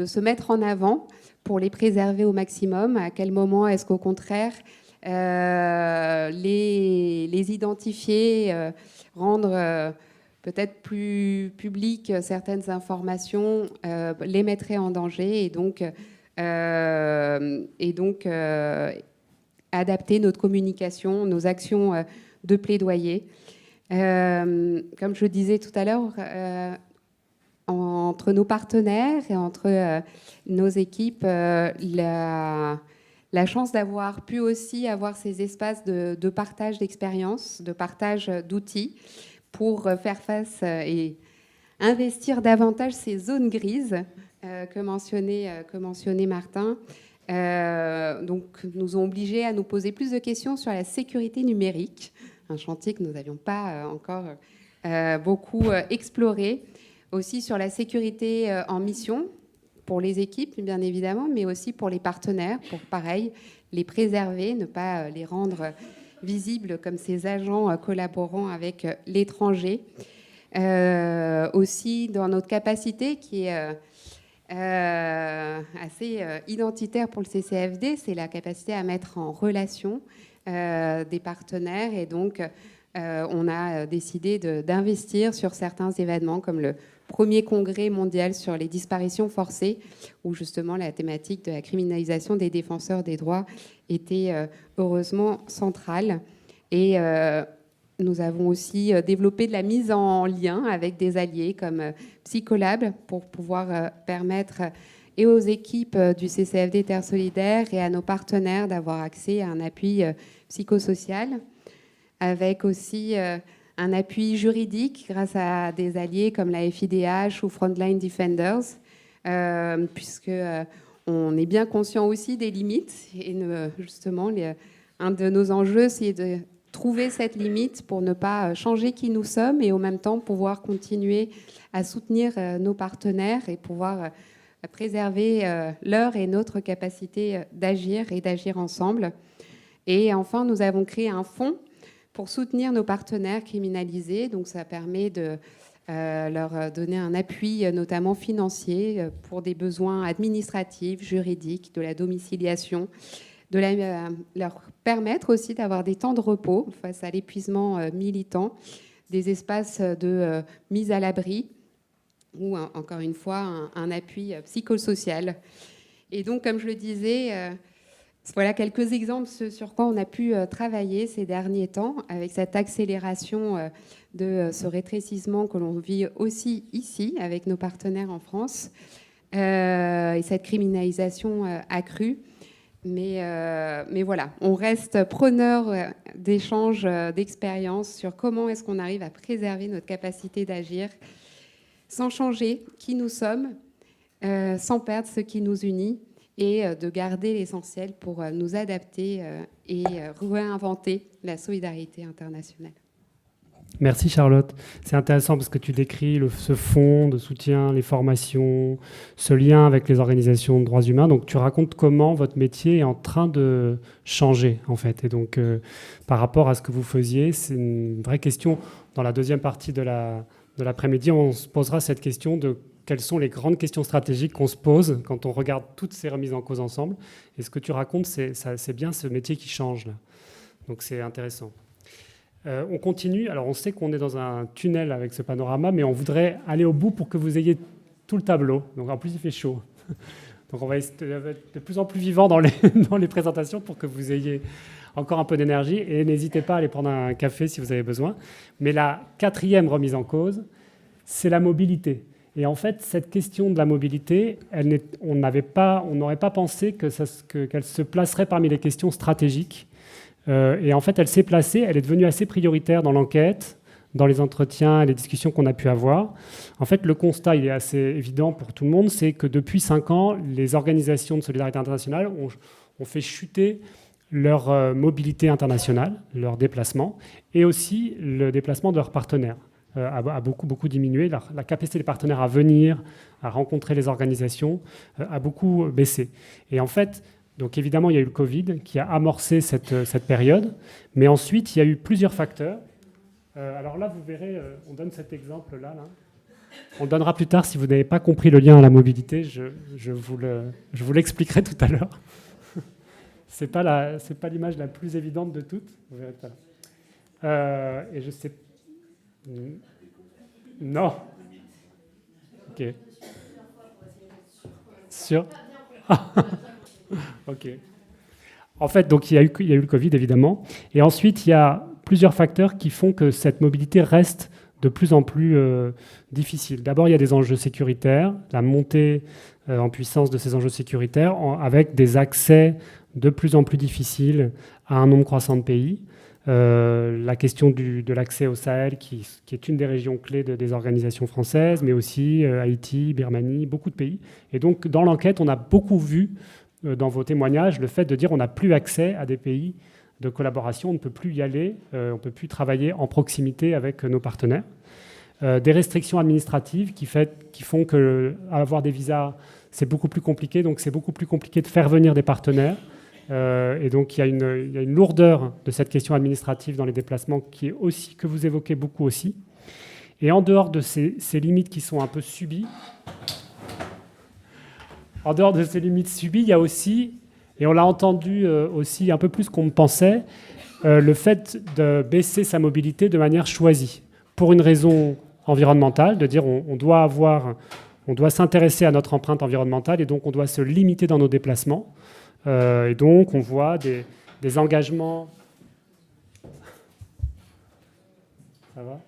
se mettre en avant pour les préserver au maximum, à quel moment est-ce qu'au contraire, les identifier, rendre peut-être plus publiques certaines informations, les mettrait en danger et donc adapter notre communication, nos actions de plaidoyer. Comme je le disais tout à l'heure, entre nos partenaires et entre nos équipes, la chance d'avoir pu aussi avoir ces espaces de partage d'expériences, de partage d'outils pour faire face et investir davantage ces zones grises que mentionnait Martin. Donc, nous ont obligés à nous poser plus de questions sur la sécurité numérique, un chantier que nous n'avions pas encore beaucoup exploré, aussi sur la sécurité en mission, pour les équipes, bien évidemment, mais aussi pour les partenaires, pour, pareil, les préserver, ne pas les rendre visibles comme ces agents collaborant avec l'étranger. Aussi, dans notre capacité, qui est assez identitaire pour le CCFD, c'est la capacité à mettre en relation des partenaires. Et donc, on a décidé d'investir sur certains événements, comme premier congrès mondial sur les disparitions forcées, où justement la thématique de la criminalisation des défenseurs des droits était heureusement centrale. Et nous avons aussi développé de la mise en lien avec des alliés comme Psycholab pour pouvoir permettre et aux équipes du CCFD Terre Solidaire et à nos partenaires d'avoir accès à un appui psychosocial, avec aussi un appui juridique grâce à des alliés comme la FIDH ou Frontline Defenders, puisque on est bien conscient aussi des limites. Et justement, un de nos enjeux, c'est de trouver cette limite pour ne pas changer qui nous sommes et en même temps pouvoir continuer à soutenir nos partenaires et pouvoir préserver leur et notre capacité d'agir et d'agir ensemble. Et enfin, nous avons créé un fonds pour soutenir nos partenaires criminalisés. Donc ça permet de leur donner un appui, notamment financier, pour des besoins administratifs, juridiques, de la domiciliation, de leur permettre aussi d'avoir des temps de repos face à l'épuisement militant, des espaces de mise à l'abri ou, encore une fois, un appui psychosocial. Et donc, comme je le disais, voilà quelques exemples sur quoi on a pu travailler ces derniers temps avec cette accélération de ce rétrécissement que l'on vit aussi ici avec nos partenaires en France et cette criminalisation accrue. Mais voilà, on reste preneur d'échanges, d'expériences sur comment est-ce qu'on arrive à préserver notre capacité d'agir sans changer qui nous sommes, sans perdre ce qui nous unit et de garder l'essentiel pour nous adapter et réinventer la solidarité internationale. Merci Charlotte. C'est intéressant parce que tu décris ce fonds de soutien, les formations, ce lien avec les organisations de droits humains. Donc tu racontes comment votre métier est en train de changer en fait. Et donc par rapport à ce que vous faisiez, c'est une vraie question. Dans la deuxième partie de l'après-midi, on se posera cette question de quelles sont les grandes questions stratégiques qu'on se pose quand on regarde toutes ces remises en cause ensemble. Et ce que tu racontes, c'est bien ce métier qui change là. Donc c'est intéressant. On continue. Alors, on sait qu'on est dans un tunnel avec ce panorama, mais on voudrait aller au bout pour que vous ayez tout le tableau. Donc, en plus, il fait chaud. Donc, on va être de plus en plus vivant dans les présentations pour que vous ayez encore un peu d'énergie. Et n'hésitez pas à aller prendre un café si vous avez besoin. Mais la quatrième remise en cause, c'est la mobilité. Et en fait, cette question de la mobilité, on n'aurait pas pensé qu'elle se placerait parmi les questions stratégiques. Et en fait, elle s'est placée, elle est devenue assez prioritaire dans l'enquête, dans les entretiens et les discussions qu'on a pu avoir. En fait, le constat, il est assez évident pour tout le monde, c'est que depuis 5 ans, les organisations de solidarité internationale ont fait chuter leur mobilité internationale, leur déplacement, et aussi le déplacement de leurs partenaires a beaucoup diminué. La capacité des partenaires à venir, à rencontrer les organisations, a beaucoup baissé. Et en fait, donc évidemment, il y a eu le Covid qui a amorcé cette période, mais ensuite, il y a eu plusieurs facteurs. Alors là, vous verrez, on donne cet exemple-là. On le donnera plus tard si vous n'avez pas compris le lien à la mobilité. Je vous l'expliquerai tout à l'heure. C'est pas l'image la plus évidente de toutes. Vous verrez tout à l'heure. Et je sais... Non. OK. Sûr. OK. En fait, donc, il y a eu le Covid, évidemment. Et ensuite, il y a plusieurs facteurs qui font que cette mobilité reste de plus en plus difficile. D'abord, il y a des enjeux sécuritaires, la montée en puissance de ces enjeux sécuritaires, avec des accès de plus en plus difficiles à un nombre croissant de pays. La question de l'accès au Sahel, qui est une des régions clés des organisations françaises, mais aussi Haïti, Birmanie, beaucoup de pays. Et donc, dans l'enquête, on a beaucoup vu dans vos témoignages le fait de dire on n'a plus accès à des pays de collaboration, on ne peut plus y aller, on ne peut plus travailler en proximité avec nos partenaires. Des restrictions administratives qui font qu'avoir des visas, c'est beaucoup plus compliqué, donc c'est beaucoup plus compliqué de faire venir des partenaires. Et donc il y a une lourdeur de cette question administrative dans les déplacements qui est aussi, que vous évoquez beaucoup aussi. Et en dehors de ces limites qui sont un peu subies, il y a aussi, et on l'a entendu aussi un peu plus qu'on ne pensait, le fait de baisser sa mobilité de manière choisie, pour une raison environnementale, de dire on doit s'intéresser à notre empreinte environnementale et donc on doit se limiter dans nos déplacements. Et donc on voit des engagements. Ça va ?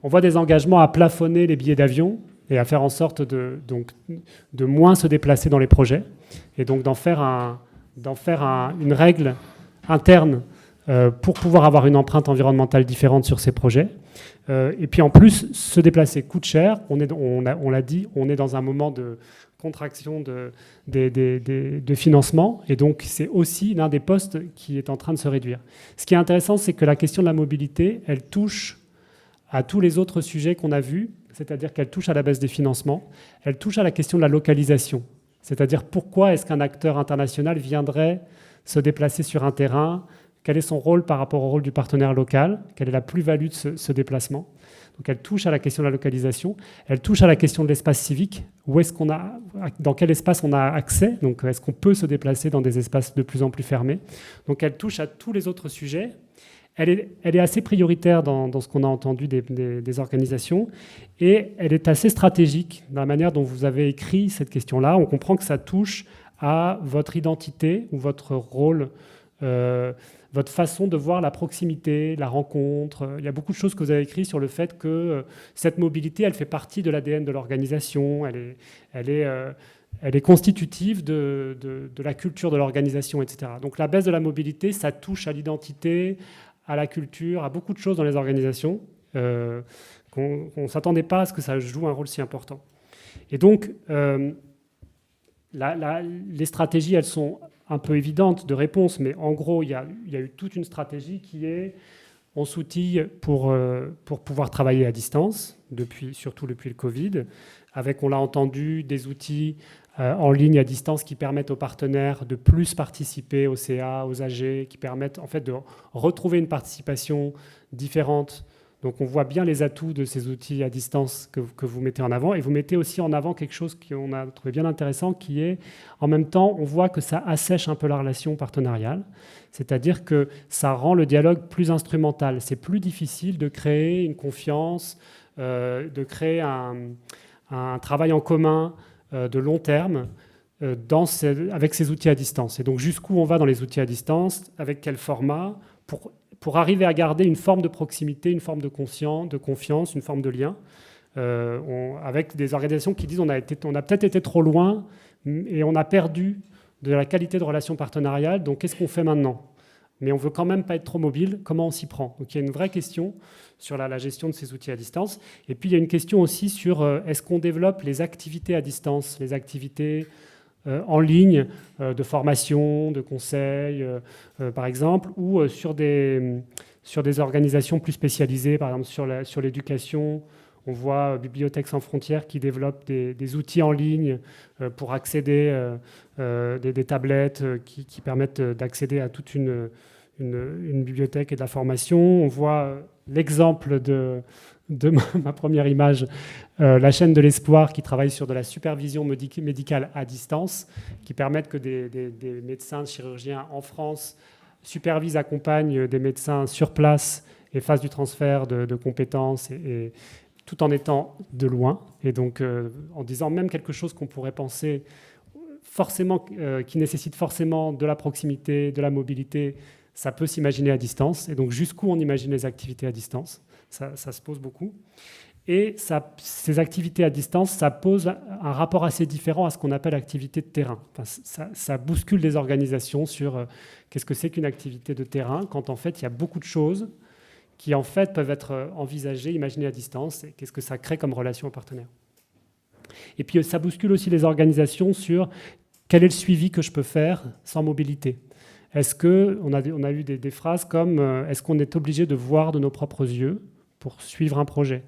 On voit des engagements à plafonner les billets d'avion et à faire en sorte de moins se déplacer dans les projets et donc d'en faire une règle interne pour pouvoir avoir une empreinte environnementale différente sur ces projets. Et puis en plus, se déplacer coûte cher. On l'a dit, on est dans un moment de contraction de financement et donc c'est aussi l'un des postes qui est en train de se réduire. Ce qui est intéressant, c'est que la question de la mobilité, elle touche à tous les autres sujets qu'on a vus, c'est-à-dire qu'elle touche à la baisse des financements, elle touche à la question de la localisation, c'est-à-dire pourquoi est-ce qu'un acteur international viendrait se déplacer sur un terrain, quel est son rôle par rapport au rôle du partenaire local, quelle est la plus-value de ce déplacement. Donc elle touche à la question de la localisation, elle touche à la question de l'espace civique, dans quel espace on a accès, donc est-ce qu'on peut se déplacer dans des espaces de plus en plus fermés. Donc elle touche à tous les autres sujets. Elle est assez prioritaire dans ce qu'on a entendu des organisations et elle est assez stratégique dans la manière dont vous avez écrit cette question-là. On comprend que ça touche à votre identité ou votre rôle, votre façon de voir la proximité, la rencontre. Il y a beaucoup de choses que vous avez écrites sur le fait que cette mobilité, elle fait partie de l'ADN de l'organisation, elle est constitutive de la culture de l'organisation, etc. Donc la baisse de la mobilité, ça touche à l'identité, à la culture, à beaucoup de choses dans les organisations, qu'on ne s'attendait pas à ce que ça joue un rôle si important. Et donc, les stratégies, elles sont un peu évidentes de réponse, mais en gros, il y a eu toute une stratégie qui est on s'outille pour pouvoir travailler à distance, surtout depuis le Covid, avec, on l'a entendu, des outils en ligne à distance qui permettent aux partenaires de plus participer au CA, aux AG, qui permettent en fait de retrouver une participation différente. Donc on voit bien les atouts de ces outils à distance que vous mettez en avant. Et vous mettez aussi en avant quelque chose qu'on a trouvé bien intéressant, qui est, en même temps, on voit que ça assèche un peu la relation partenariale. C'est-à-dire que ça rend le dialogue plus instrumental. C'est plus difficile de créer une confiance, de créer un travail en commun de long terme avec ces outils à distance. Et donc jusqu'où on va dans les outils à distance, avec quel format, pour arriver à garder une forme de proximité, une forme de confiance, une forme de lien, avec des organisations qui disent on a peut-être été trop loin et on a perdu de la qualité de relation partenariale, donc qu'est-ce qu'on fait maintenant ? Mais on ne veut quand même pas être trop mobile, comment on s'y prend ? Donc il y a une vraie question sur la gestion de ces outils à distance. Et puis il y a une question aussi sur est-ce qu'on développe les activités à distance, les activités en ligne de formation, de conseil, par exemple, ou sur des organisations plus spécialisées, par exemple sur l'éducation. On voit Bibliothèques sans frontières qui développe des outils en ligne pour accéder, des tablettes qui permettent d'accéder à toute une bibliothèque et de la formation. On voit l'exemple de ma première image, la chaîne de l'Espoir qui travaille sur de la supervision médicale à distance, qui permettent que des médecins, chirurgiens en France supervisent, accompagnent des médecins sur place et fassent du transfert de compétences et tout en étant de loin, et donc en disant même quelque chose qu'on pourrait penser forcément, qui nécessite forcément de la proximité, de la mobilité, ça peut s'imaginer à distance, et donc jusqu'où on imagine les activités à distance, ça se pose beaucoup. Et ces activités à distance, ça pose un rapport assez différent à ce qu'on appelle activité de terrain. Enfin, ça bouscule les organisations sur qu'est-ce que c'est qu'une activité de terrain, quand en fait il y a beaucoup de choses qui en fait peuvent être envisagées, imaginées à distance, et qu'est-ce que ça crée comme relation aux partenaires. Et puis ça bouscule aussi les organisations sur quel est le suivi que je peux faire sans mobilité. Est-ce qu'on a eu des phrases comme est-ce qu'on est obligé de voir de nos propres yeux pour suivre un projet ?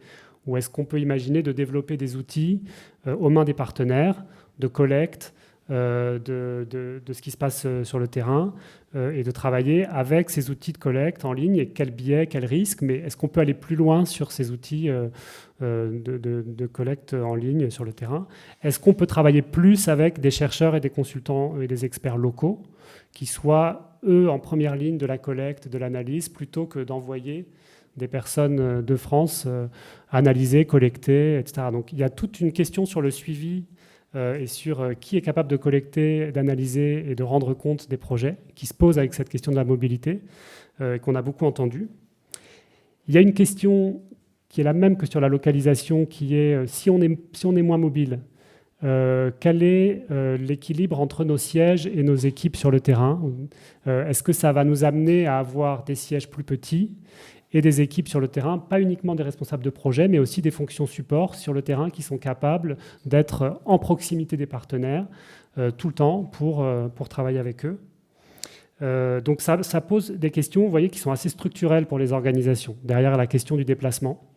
Ou est-ce qu'on peut imaginer de développer des outils aux mains des partenaires, de collecte, de ce qui se passe sur le terrain et de travailler avec ces outils de collecte en ligne et quel biais, quel risque, mais est-ce qu'on peut aller plus loin sur ces outils de collecte en ligne sur le terrain ? Est-ce qu'on peut travailler plus avec des chercheurs et des consultants et des experts locaux qui soient, eux, en première ligne de la collecte, de l'analyse, plutôt que d'envoyer des personnes de France analysées, collectées, etc. Donc il y a toute une question sur le suivi et sur qui est capable de collecter, d'analyser et de rendre compte des projets qui se posent avec cette question de la mobilité, qu'on a beaucoup entendue. Il y a une question qui est la même que sur la localisation, qui est si on est moins mobile, quel est l'équilibre entre nos sièges et nos équipes sur le terrain? Est-ce que ça va nous amener à avoir des sièges plus petits et des équipes sur le terrain, pas uniquement des responsables de projet, mais aussi des fonctions support sur le terrain qui sont capables d'être en proximité des partenaires tout le temps pour travailler avec eux? Donc ça pose des questions, vous voyez, qui sont assez structurelles pour les organisations, derrière la question du déplacement.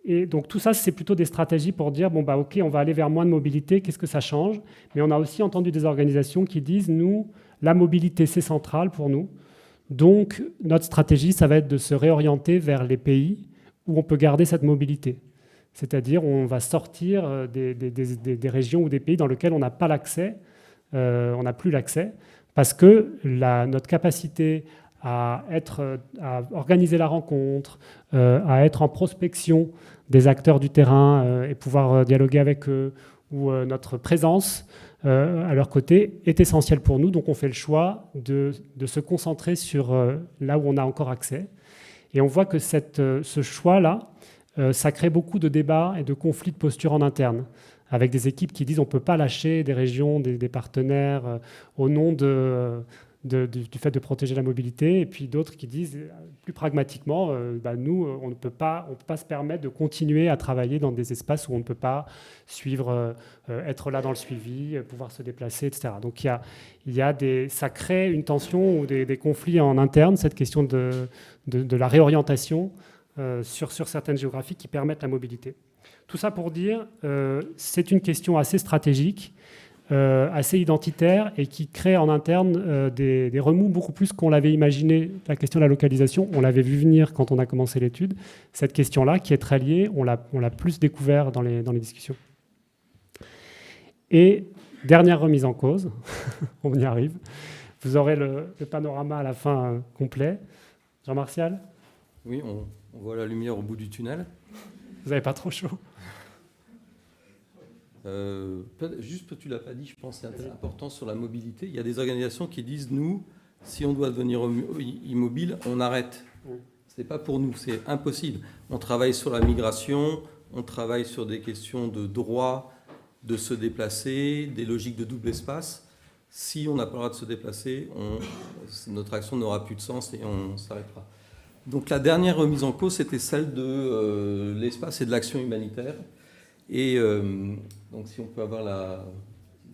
Et donc tout ça, c'est plutôt des stratégies pour dire, bon, bah, OK, on va aller vers moins de mobilité, qu'est-ce que ça change? Mais on a aussi entendu des organisations qui disent, nous, la mobilité, c'est central pour nous. Donc notre stratégie, ça va être de se réorienter vers les pays où on peut garder cette mobilité. C'est-à-dire, on va sortir des régions ou des pays dans lesquels on n'a pas l'accès, on n'a plus l'accès, parce que notre capacité à organiser la rencontre, à être en prospection des acteurs du terrain et pouvoir dialoguer avec eux, ou notre présence à leur côté est essentielle pour nous. Donc on fait le choix de se concentrer sur là où on a encore accès. Et on voit que ce choix-là, ça crée beaucoup de débats et de conflits de posture en interne, avec des équipes qui disent on ne peut pas lâcher des régions, des partenaires au nom du fait de protéger la mobilité, et puis d'autres qui disent plus pragmatiquement, nous, on ne peut pas se permettre de continuer à travailler dans des espaces où on ne peut pas suivre, être là dans le suivi, pouvoir se déplacer, etc. Donc ça crée une tension ou des conflits en interne, cette question de la réorientation sur certaines géographies qui permettent la mobilité. Tout ça pour dire, c'est une question assez stratégique, assez identitaire et qui crée en interne des remous beaucoup plus qu'on l'avait imaginé. La question de la localisation, on l'avait vu venir quand on a commencé l'étude. Cette question-là, qui est très liée, on l'a plus découvert dans les discussions. Et dernière remise en cause, on y arrive. Vous aurez le panorama à la fin complet. Jean-Martial? Oui, on voit la lumière au bout du tunnel. Vous n'avez pas trop chaud? Juste, tu ne l'as pas dit, je pense que c'est important sur la mobilité. Il y a des organisations qui disent, nous, si on doit devenir immobile, on arrête. Ce n'est pas pour nous, c'est impossible. On travaille sur la migration, on travaille sur des questions de droit de se déplacer, des logiques de double espace. Si on n'a pas le droit de se déplacer, notre action n'aura plus de sens et on s'arrêtera. Donc la dernière remise en cause, c'était celle de l'espace et de l'action humanitaire. Et donc si on peut avoir la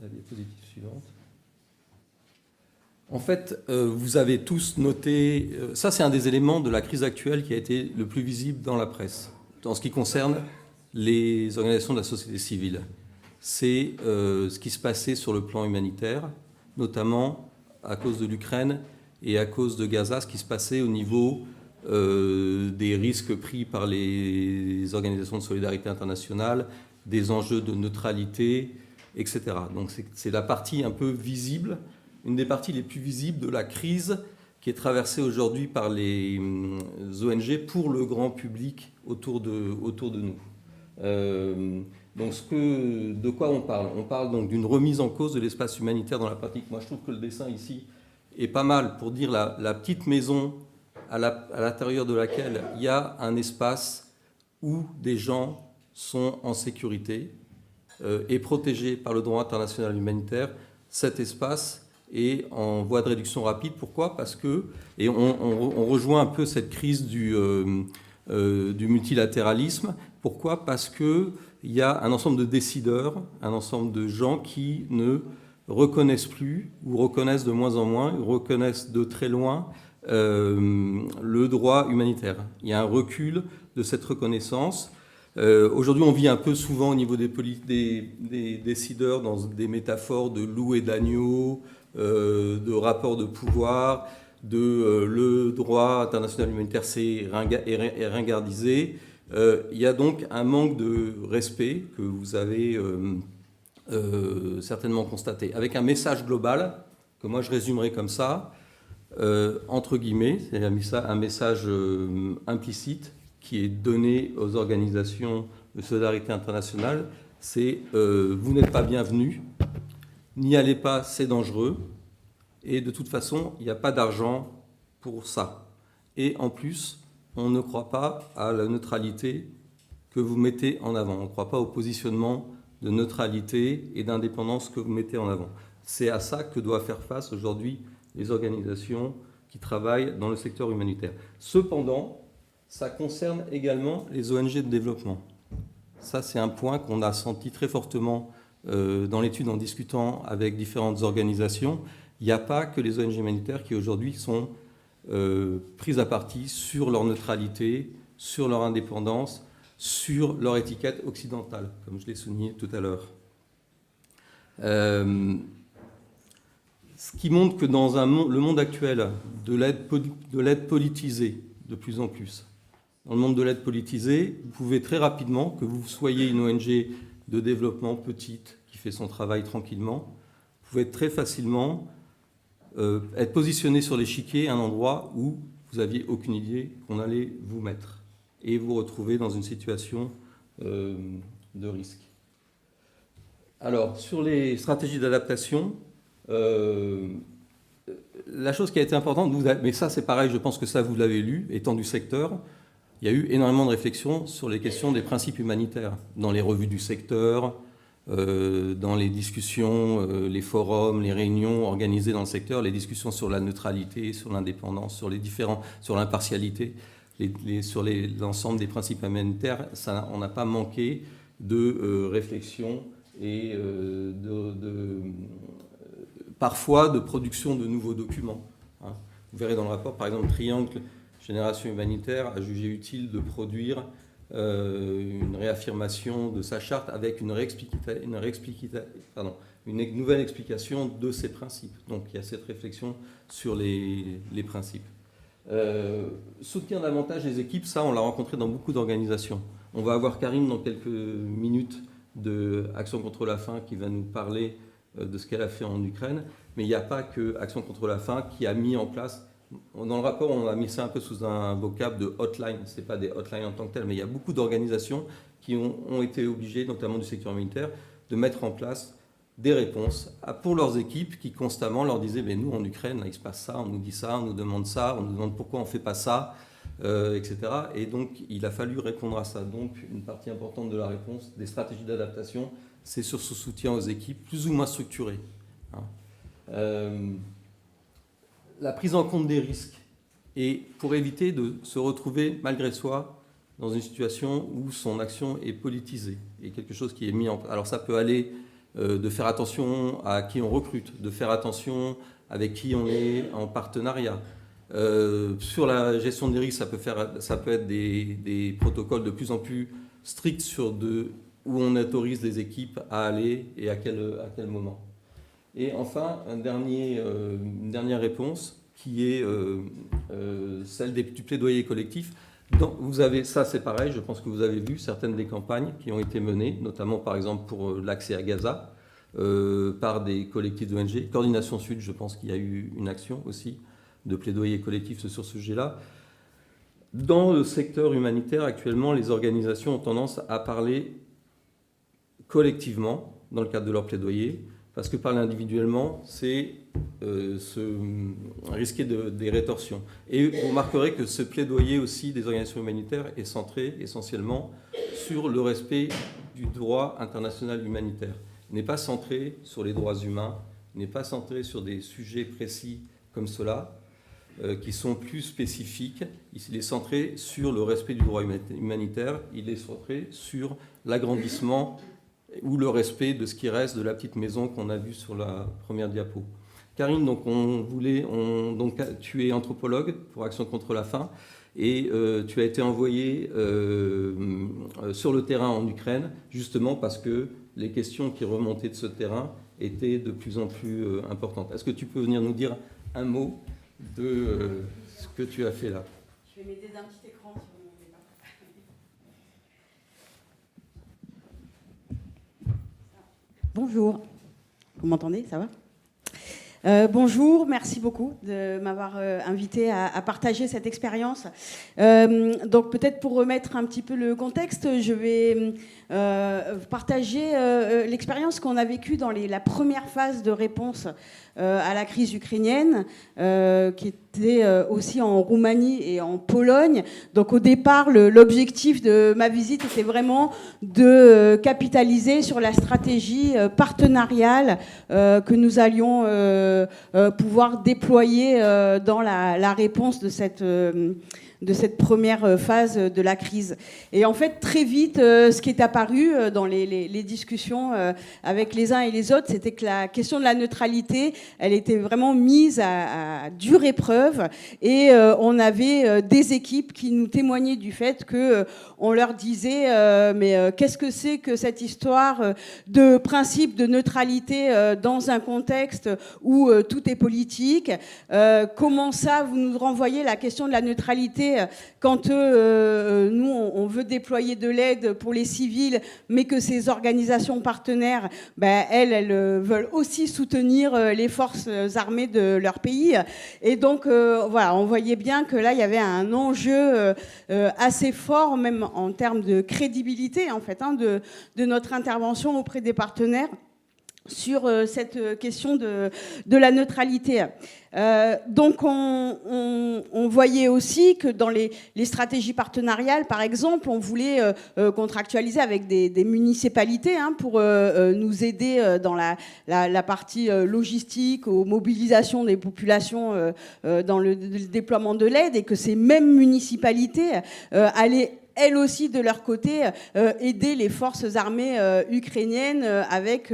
diapositive suivante. En fait, vous avez tous noté, ça c'est un des éléments de la crise actuelle qui a été le plus visible dans la presse, en ce qui concerne les organisations de la société civile. C'est ce qui se passait sur le plan humanitaire, notamment à cause de l'Ukraine et à cause de Gaza, ce qui se passait au niveau des risques pris par les organisations de solidarité internationale, des enjeux de neutralité, etc. Donc c'est la partie un peu visible, une des parties les plus visibles de la crise qui est traversée aujourd'hui par les ONG pour le grand public autour de nous. Donc de quoi on parle? On parle donc d'une remise en cause de l'espace humanitaire dans la pratique. Moi je trouve que le dessin ici est pas mal pour dire la petite maison à l'intérieur de laquelle il y a un espace où des gens sont en sécurité et protégés par le droit international humanitaire. Cet espace est en voie de réduction rapide. Pourquoi? Parce que, et on rejoint un peu cette crise du multilatéralisme. Pourquoi? Parce qu'il y a un ensemble de décideurs, un ensemble de gens qui ne reconnaissent plus ou reconnaissent de moins en moins, reconnaissent de très loin le droit humanitaire. Il y a un recul de cette reconnaissance. Aujourd'hui, on vit un peu souvent au niveau des décideurs dans des métaphores de loup et d'agneau, de rapport de pouvoir, le droit international humanitaire est ringardisé. Il y a donc un manque de respect que vous avez certainement constaté, avec un message global que moi je résumerai comme ça. entre guillemets, c'est un message implicite qui est donné aux organisations de solidarité internationale, c'est vous n'êtes pas bienvenus, n'y allez pas, c'est dangereux, et de toute façon, il n'y a pas d'argent pour ça. Et en plus, on ne croit pas à la neutralité que vous mettez en avant. On ne croit pas au positionnement de neutralité et d'indépendance que vous mettez en avant. C'est à ça que doivent faire face aujourd'hui les organisations qui travaillent dans le secteur humanitaire. Cependant, ça concerne également les ONG de développement. Ça, c'est un point qu'on a senti très fortement dans l'étude en discutant avec différentes organisations. Il n'y a pas que les ONG humanitaires qui aujourd'hui sont prises à partie sur leur neutralité, sur leur indépendance, sur leur étiquette occidentale, comme je l'ai souligné tout à l'heure. Ce qui montre que dans le monde actuel de l'aide politisée, de plus en plus, dans le monde de l'aide politisée, vous pouvez très rapidement, que vous soyez une ONG de développement petite, qui fait son travail tranquillement, vous pouvez très facilement être positionné sur l'échiquier à un endroit où vous n'aviez aucune idée qu'on allait vous mettre et vous retrouver dans une situation de risque. Alors, sur les stratégies d'adaptation, la chose qui a été importante, mais ça c'est pareil, je pense que ça vous l'avez lu, étant du secteur, il y a eu énormément de réflexions sur les questions des principes humanitaires, dans les revues du secteur, dans les discussions, les forums, les réunions organisées dans le secteur, les discussions sur la neutralité, sur l'indépendance, sur l'impartialité, sur l'ensemble des principes humanitaires, on n'a pas manqué de réflexion et parfois de production de nouveaux documents. Hein. Vous verrez dans le rapport, par exemple, Triangle Génération Humanitaire a jugé utile de produire une réaffirmation de sa charte avec une nouvelle explication de ses principes. Donc il y a cette réflexion sur les principes. Soutenir davantage les équipes, ça on l'a rencontré dans beaucoup d'organisations. On va avoir Karine dans quelques minutes de Action contre la faim qui va nous parler de ce qu'elle a fait en Ukraine, mais il n'y a pas que Action contre la faim qui a mis en place. Dans le rapport, on a mis ça un peu sous un vocable de hotline. Ce n'est pas des hotlines en tant que telles, mais il y a beaucoup d'organisations qui ont été obligées, notamment du secteur militaire, de mettre en place des réponses pour leurs équipes qui constamment leur disaient « nous, en Ukraine, il se passe ça, on nous dit ça, on nous demande pourquoi on ne fait pas ça, etc. » Et donc, il a fallu répondre à ça. Donc, une partie importante de la réponse des stratégies d'adaptation, c'est sur ce soutien aux équipes, plus ou moins structuré. La prise en compte des risques et pour éviter de se retrouver malgré soi dans une situation où son action est politisée et quelque chose qui est mis en place. Alors ça peut aller de faire attention à qui on recrute, de faire attention avec qui on est en partenariat. Sur la gestion des risques, ça peut être des protocoles de plus en plus stricts où on autorise les équipes à aller et à quel moment. Et enfin, une dernière réponse qui est celle du plaidoyer collectif. Vous avez, ça c'est pareil, je pense que vous avez vu certaines des campagnes qui ont été menées, notamment par exemple pour l'accès à Gaza, par des collectifs d'ONG. Coordination Sud, je pense qu'il y a eu une action aussi de plaidoyer collectif sur ce sujet-là. Dans le secteur humanitaire, actuellement, les organisations ont tendance à parler collectivement dans le cadre de leur plaidoyer, parce que parler individuellement, c'est risquer des rétorsions. Et vous remarquerez que ce plaidoyer aussi des organisations humanitaires est centré essentiellement sur le respect du droit international humanitaire. Il n'est pas centré sur les droits humains, il n'est pas centré sur des sujets précis comme cela, qui sont plus spécifiques. Il est centré sur le respect du droit humanitaire, il est centré sur l'agrandissement ou le respect de ce qui reste de la petite maison qu'on a vue sur la première diapo. Karine, donc tu es anthropologue pour Action contre la faim et tu as été envoyée sur le terrain en Ukraine, justement parce que les questions qui remontaient de ce terrain étaient de plus en plus importantes. Est-ce que tu peux venir nous dire un mot de ce que tu as fait là? Je vais m'aider d'un petit écran si vous ne voulez pas. Bonjour, vous m'entendez, ça va? Bonjour, merci beaucoup de m'avoir invité à partager cette expérience. Donc peut-être pour remettre un petit peu le contexte, je vais partager l'expérience qu'on a vécue dans la première phase de réponse à la crise ukrainienne, qui était aussi en Roumanie et en Pologne. Donc au départ, l'objectif de ma visite était vraiment de capitaliser sur la stratégie partenariale que nous allions pouvoir déployer dans la réponse de cette première phase de la crise. Et en fait, très vite, ce qui est apparu dans les discussions avec les uns et les autres, c'était que la question de la neutralité, elle était vraiment mise à dure épreuve. Et on avait des équipes qui nous témoignaient du fait qu'on leur disait mais qu'est-ce que c'est que cette histoire de principe de neutralité dans un contexte où tout est politique, comment ça, vous nous renvoyez la question de la neutralité quand nous, on veut déployer de l'aide pour les civils, mais que ces organisations partenaires, elles veulent aussi soutenir les forces armées de leur pays. Et donc, voilà, on voyait bien que là, il y avait un enjeu assez fort, même en termes de crédibilité, en fait, de notre intervention auprès des partenaires sur cette question de la neutralité. Donc on voyait aussi que dans les stratégies partenariales, par exemple, on voulait contractualiser avec des municipalités pour nous aider dans la partie logistique, aux mobilisations des populations dans le déploiement de l'aide, et que ces mêmes municipalités allaient elles aussi, de leur côté, aider les forces armées ukrainiennes avec,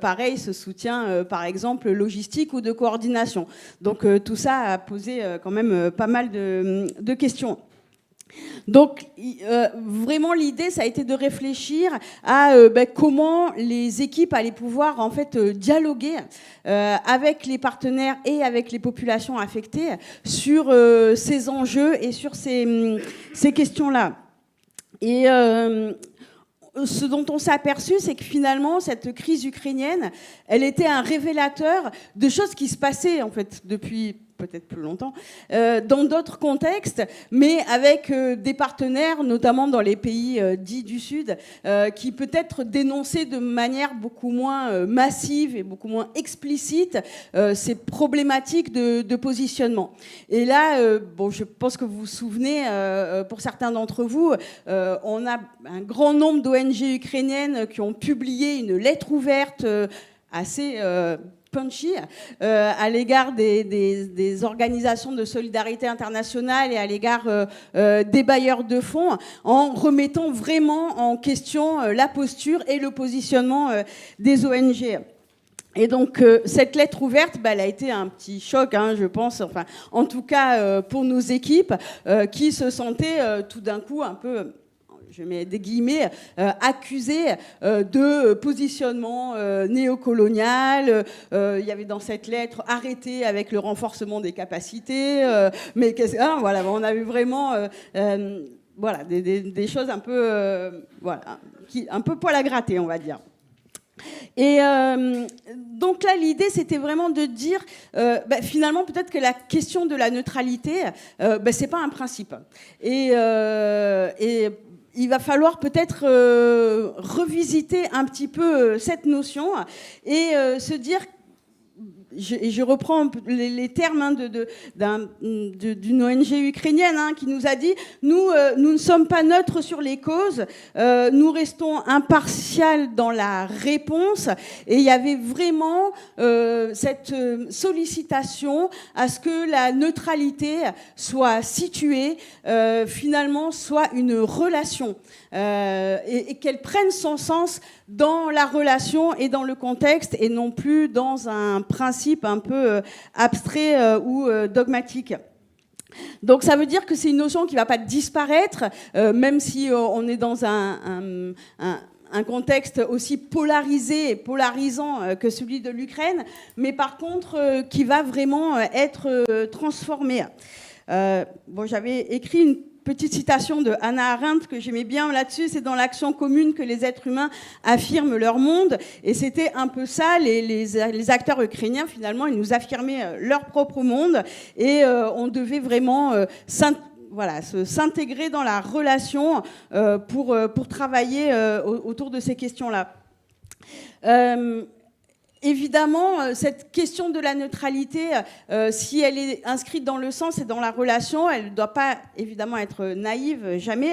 pareil, ce soutien, par exemple, logistique ou de coordination. Donc, tout ça a posé quand même pas mal de questions. Donc, vraiment, l'idée, ça a été de réfléchir à comment les équipes allaient pouvoir, en fait, dialoguer avec les partenaires et avec les populations affectées sur ces enjeux et sur ces questions-là. Et ce dont on s'est aperçu, c'est que finalement, cette crise ukrainienne, elle était un révélateur de choses qui se passaient, en fait, depuis peut-être plus longtemps, dans d'autres contextes, mais avec des partenaires, notamment dans les pays dits du Sud, qui peut-être dénonçaient de manière beaucoup moins massive et beaucoup moins explicite ces problématiques de positionnement. Et là, bon, je pense que vous vous souvenez, pour certains d'entre vous, on a un grand nombre d'ONG ukrainiennes qui ont publié une lettre ouverte assez punchy à l'égard des organisations de solidarité internationale et à l'égard des bailleurs de fonds, en remettant vraiment en question la posture et le positionnement des ONG. Et donc, cette lettre ouverte, elle a été un petit choc, je pense, enfin, en tout cas pour nos équipes, qui se sentaient tout d'un coup un peu, je mets des guillemets, accusés de positionnement néocolonial. Il y avait dans cette lettre arrêté avec le renforcement des capacités. Mais voilà, on a eu vraiment voilà, des choses un peu, voilà, un peu poil à gratter, on va dire. Et donc là, l'idée, c'était vraiment de dire, finalement, peut-être que la question de la neutralité, c'est pas un principe. Et il va falloir peut-être revisiter un petit peu cette notion et se dire, je reprends les termes d'une ONG ukrainienne qui nous a dit « Nous ne sommes pas neutres sur les causes, nous restons impartials dans la réponse ». Et il y avait vraiment cette sollicitation à ce que la neutralité soit située, finalement, soit une relation. Et qu'elle prenne son sens dans la relation et dans le contexte et non plus dans un principe un peu abstrait ou dogmatique. Donc ça veut dire que c'est une notion qui ne va pas disparaître, même si on est dans un contexte aussi polarisé et polarisant que celui de l'Ukraine, mais par contre qui va vraiment être transformé. J'avais écrit une petite citation de Hannah Arendt que j'aimais bien là-dessus, c'est dans l'action commune que les êtres humains affirment leur monde. Et c'était un peu ça, les acteurs ukrainiens, finalement, ils nous affirmaient leur propre monde et on devait vraiment s'intégrer dans la relation pour travailler autour de ces questions-là. Évidemment, cette question de la neutralité, si elle est inscrite dans le sens et dans la relation, elle ne doit pas évidemment être naïve, jamais.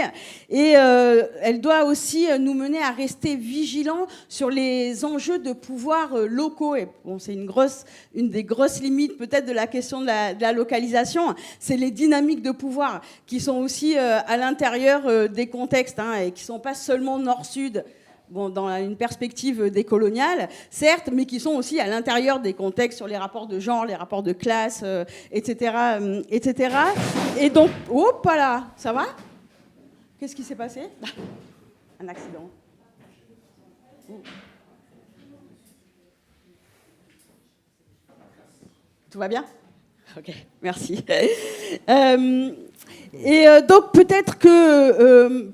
Et elle doit aussi nous mener à rester vigilants sur les enjeux de pouvoir locaux. Et bon, c'est une des grosses limites peut-être de la question de la localisation. C'est les dynamiques de pouvoir qui sont aussi à l'intérieur des contextes et qui ne sont pas seulement nord-sud. Bon, dans une perspective décoloniale, certes, mais qui sont aussi à l'intérieur des contextes sur les rapports de genre, les rapports de classe, etc., etc. Et donc, hop là, ça va ? Qu'est-ce qui s'est passé ? Un accident. Tout va bien ? Ok, merci. Et donc, peut-être que,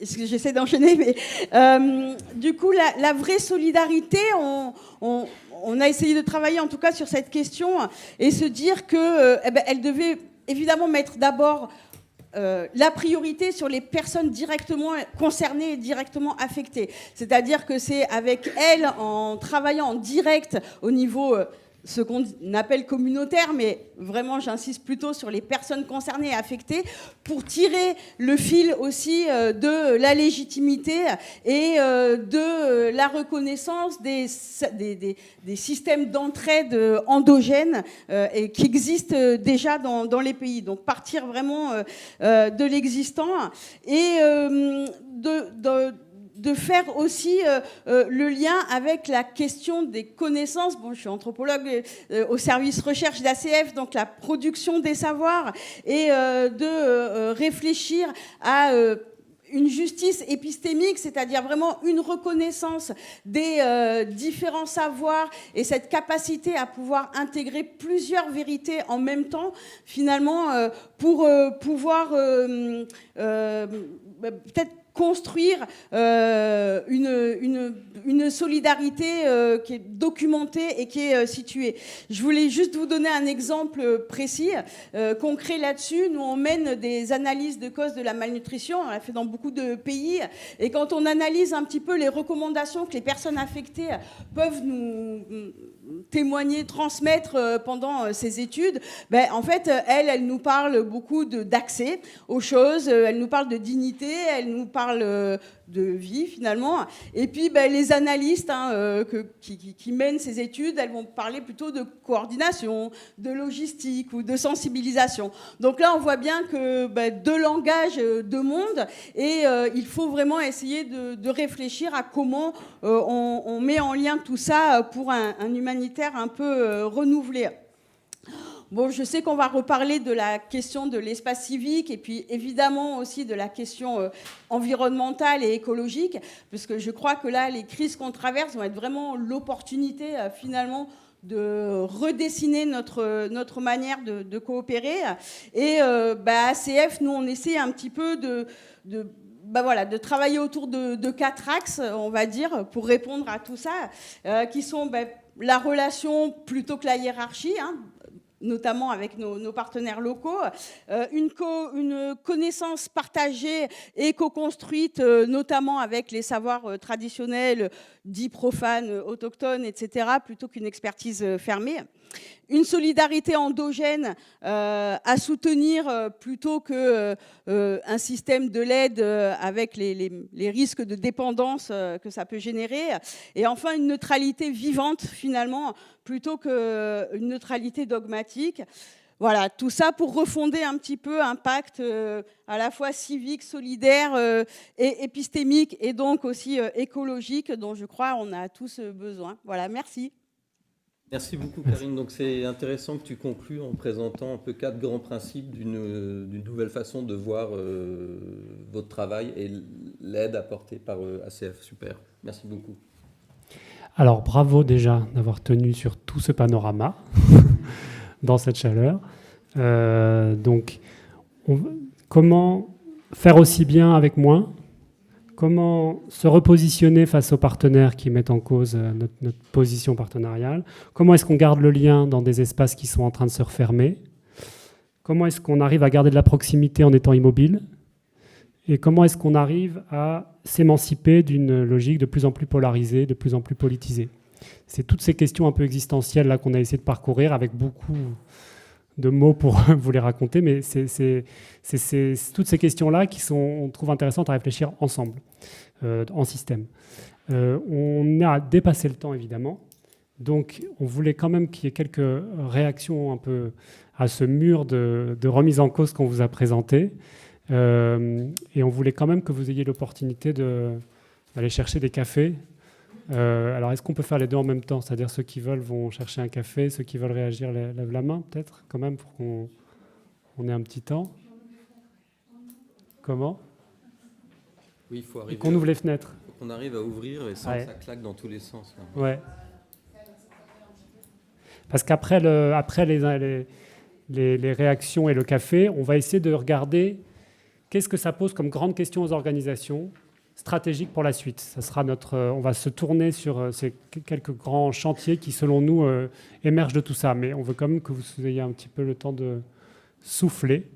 j'essaie d'enchaîner, mais du coup, la vraie solidarité, on a essayé de travailler en tout cas sur cette question et se dire qu'elle devait évidemment mettre d'abord la priorité sur les personnes directement concernées et directement affectées. C'est-à-dire que c'est avec elles, en travaillant en direct au niveau ce qu'on appelle communautaire, mais vraiment j'insiste plutôt sur les personnes concernées et affectées, pour tirer le fil aussi de la légitimité et de la reconnaissance des systèmes d'entraide endogènes et qui existent déjà dans les pays. Donc partir vraiment de l'existant et de faire aussi le lien avec la question des connaissances. Bon, je suis anthropologue au service recherche d'ACF, donc la production des savoirs, et de réfléchir à une justice épistémique, c'est-à-dire vraiment une reconnaissance des différents savoirs et cette capacité à pouvoir intégrer plusieurs vérités en même temps, finalement, pour pouvoir peut-être construire une solidarité qui est documentée et qui est située. Je voulais juste vous donner un exemple précis, concret là-dessus. Nous, on mène des analyses de causes de la malnutrition, on l'a fait dans beaucoup de pays, et quand on analyse un petit peu les recommandations que les personnes affectées peuvent nous témoigner, transmettre pendant ces études, en fait, elle nous parle beaucoup d'accès aux choses, elle nous parle de dignité, elle nous parle de vie finalement. Et puis les analystes qui mènent ces études, elles vont parler plutôt de coordination, de logistique ou de sensibilisation. Donc là, on voit bien que deux langages, deux mondes, et il faut vraiment essayer de réfléchir à comment on met en lien tout ça pour un humanitaire un peu renouvelé. Bon, je sais qu'on va reparler de la question de l'espace civique et puis évidemment aussi de la question environnementale et écologique, parce que je crois que là, les crises qu'on traverse vont être vraiment l'opportunité finalement de redessiner notre manière de coopérer. Et ACF, nous, on essaie un petit peu de travailler autour de 4 axes, on va dire, pour répondre à tout ça, qui sont la relation plutôt que la hiérarchie, notamment avec nos partenaires locaux, une connaissance partagée et co-construite, notamment avec les savoirs traditionnels, dits profanes, autochtones, etc., plutôt qu'une expertise fermée. Une solidarité endogène à soutenir plutôt qu'un système de l'aide avec les risques de dépendance que ça peut générer. Et enfin, une neutralité vivante, finalement, plutôt qu'une neutralité dogmatique. Voilà, tout ça pour refonder un petit peu un pacte à la fois civique, solidaire et épistémique, et donc aussi écologique, dont je crois on a tous besoin. Voilà, merci. Merci beaucoup, Karine. Donc, c'est intéressant que tu conclues en présentant un peu 4 grands principes d'une nouvelle façon de voir votre travail et l'aide apportée par ACF. Super. Merci beaucoup. Alors, bravo déjà d'avoir tenu sur tout ce panorama dans cette chaleur. Donc, comment faire aussi bien avec moins? Comment se repositionner face aux partenaires qui mettent en cause notre position partenariale? Comment est-ce qu'on garde le lien dans des espaces qui sont en train de se refermer? Comment est-ce qu'on arrive à garder de la proximité en étant immobile? Et comment est-ce qu'on arrive à s'émanciper d'une logique de plus en plus polarisée, de plus en plus politisée? C'est toutes ces questions un peu existentielles là qu'on a essayé de parcourir avec beaucoup de mots pour vous les raconter, mais c'est toutes ces questions-là qui sont, on trouve intéressantes à réfléchir ensemble, en système. On a dépassé le temps, évidemment, donc on voulait quand même qu'il y ait quelques réactions un peu à ce mur de remise en cause qu'on vous a présenté, et on voulait quand même que vous ayez l'opportunité d'aller chercher des cafés. Alors, est-ce qu'on peut faire les deux en même temps? C'est-à-dire ceux qui veulent vont chercher un café, ceux qui veulent réagir lèvent la main, peut-être, quand même, pour qu'on ait un petit temps. Comment? Oui, il faut Et arriver. qu'on ouvre les fenêtres. Il faut qu'on arrive à ouvrir et sans Ouais. que ça claque dans tous les sens. Là. Ouais. Parce qu'après les réactions et le café, on va essayer de regarder qu'est-ce que ça pose comme grande question aux organisations stratégiques pour la suite. Ça sera on va se tourner sur ces quelques grands chantiers qui, selon nous, émergent de tout ça. Mais on veut quand même que vous ayez un petit peu le temps de souffler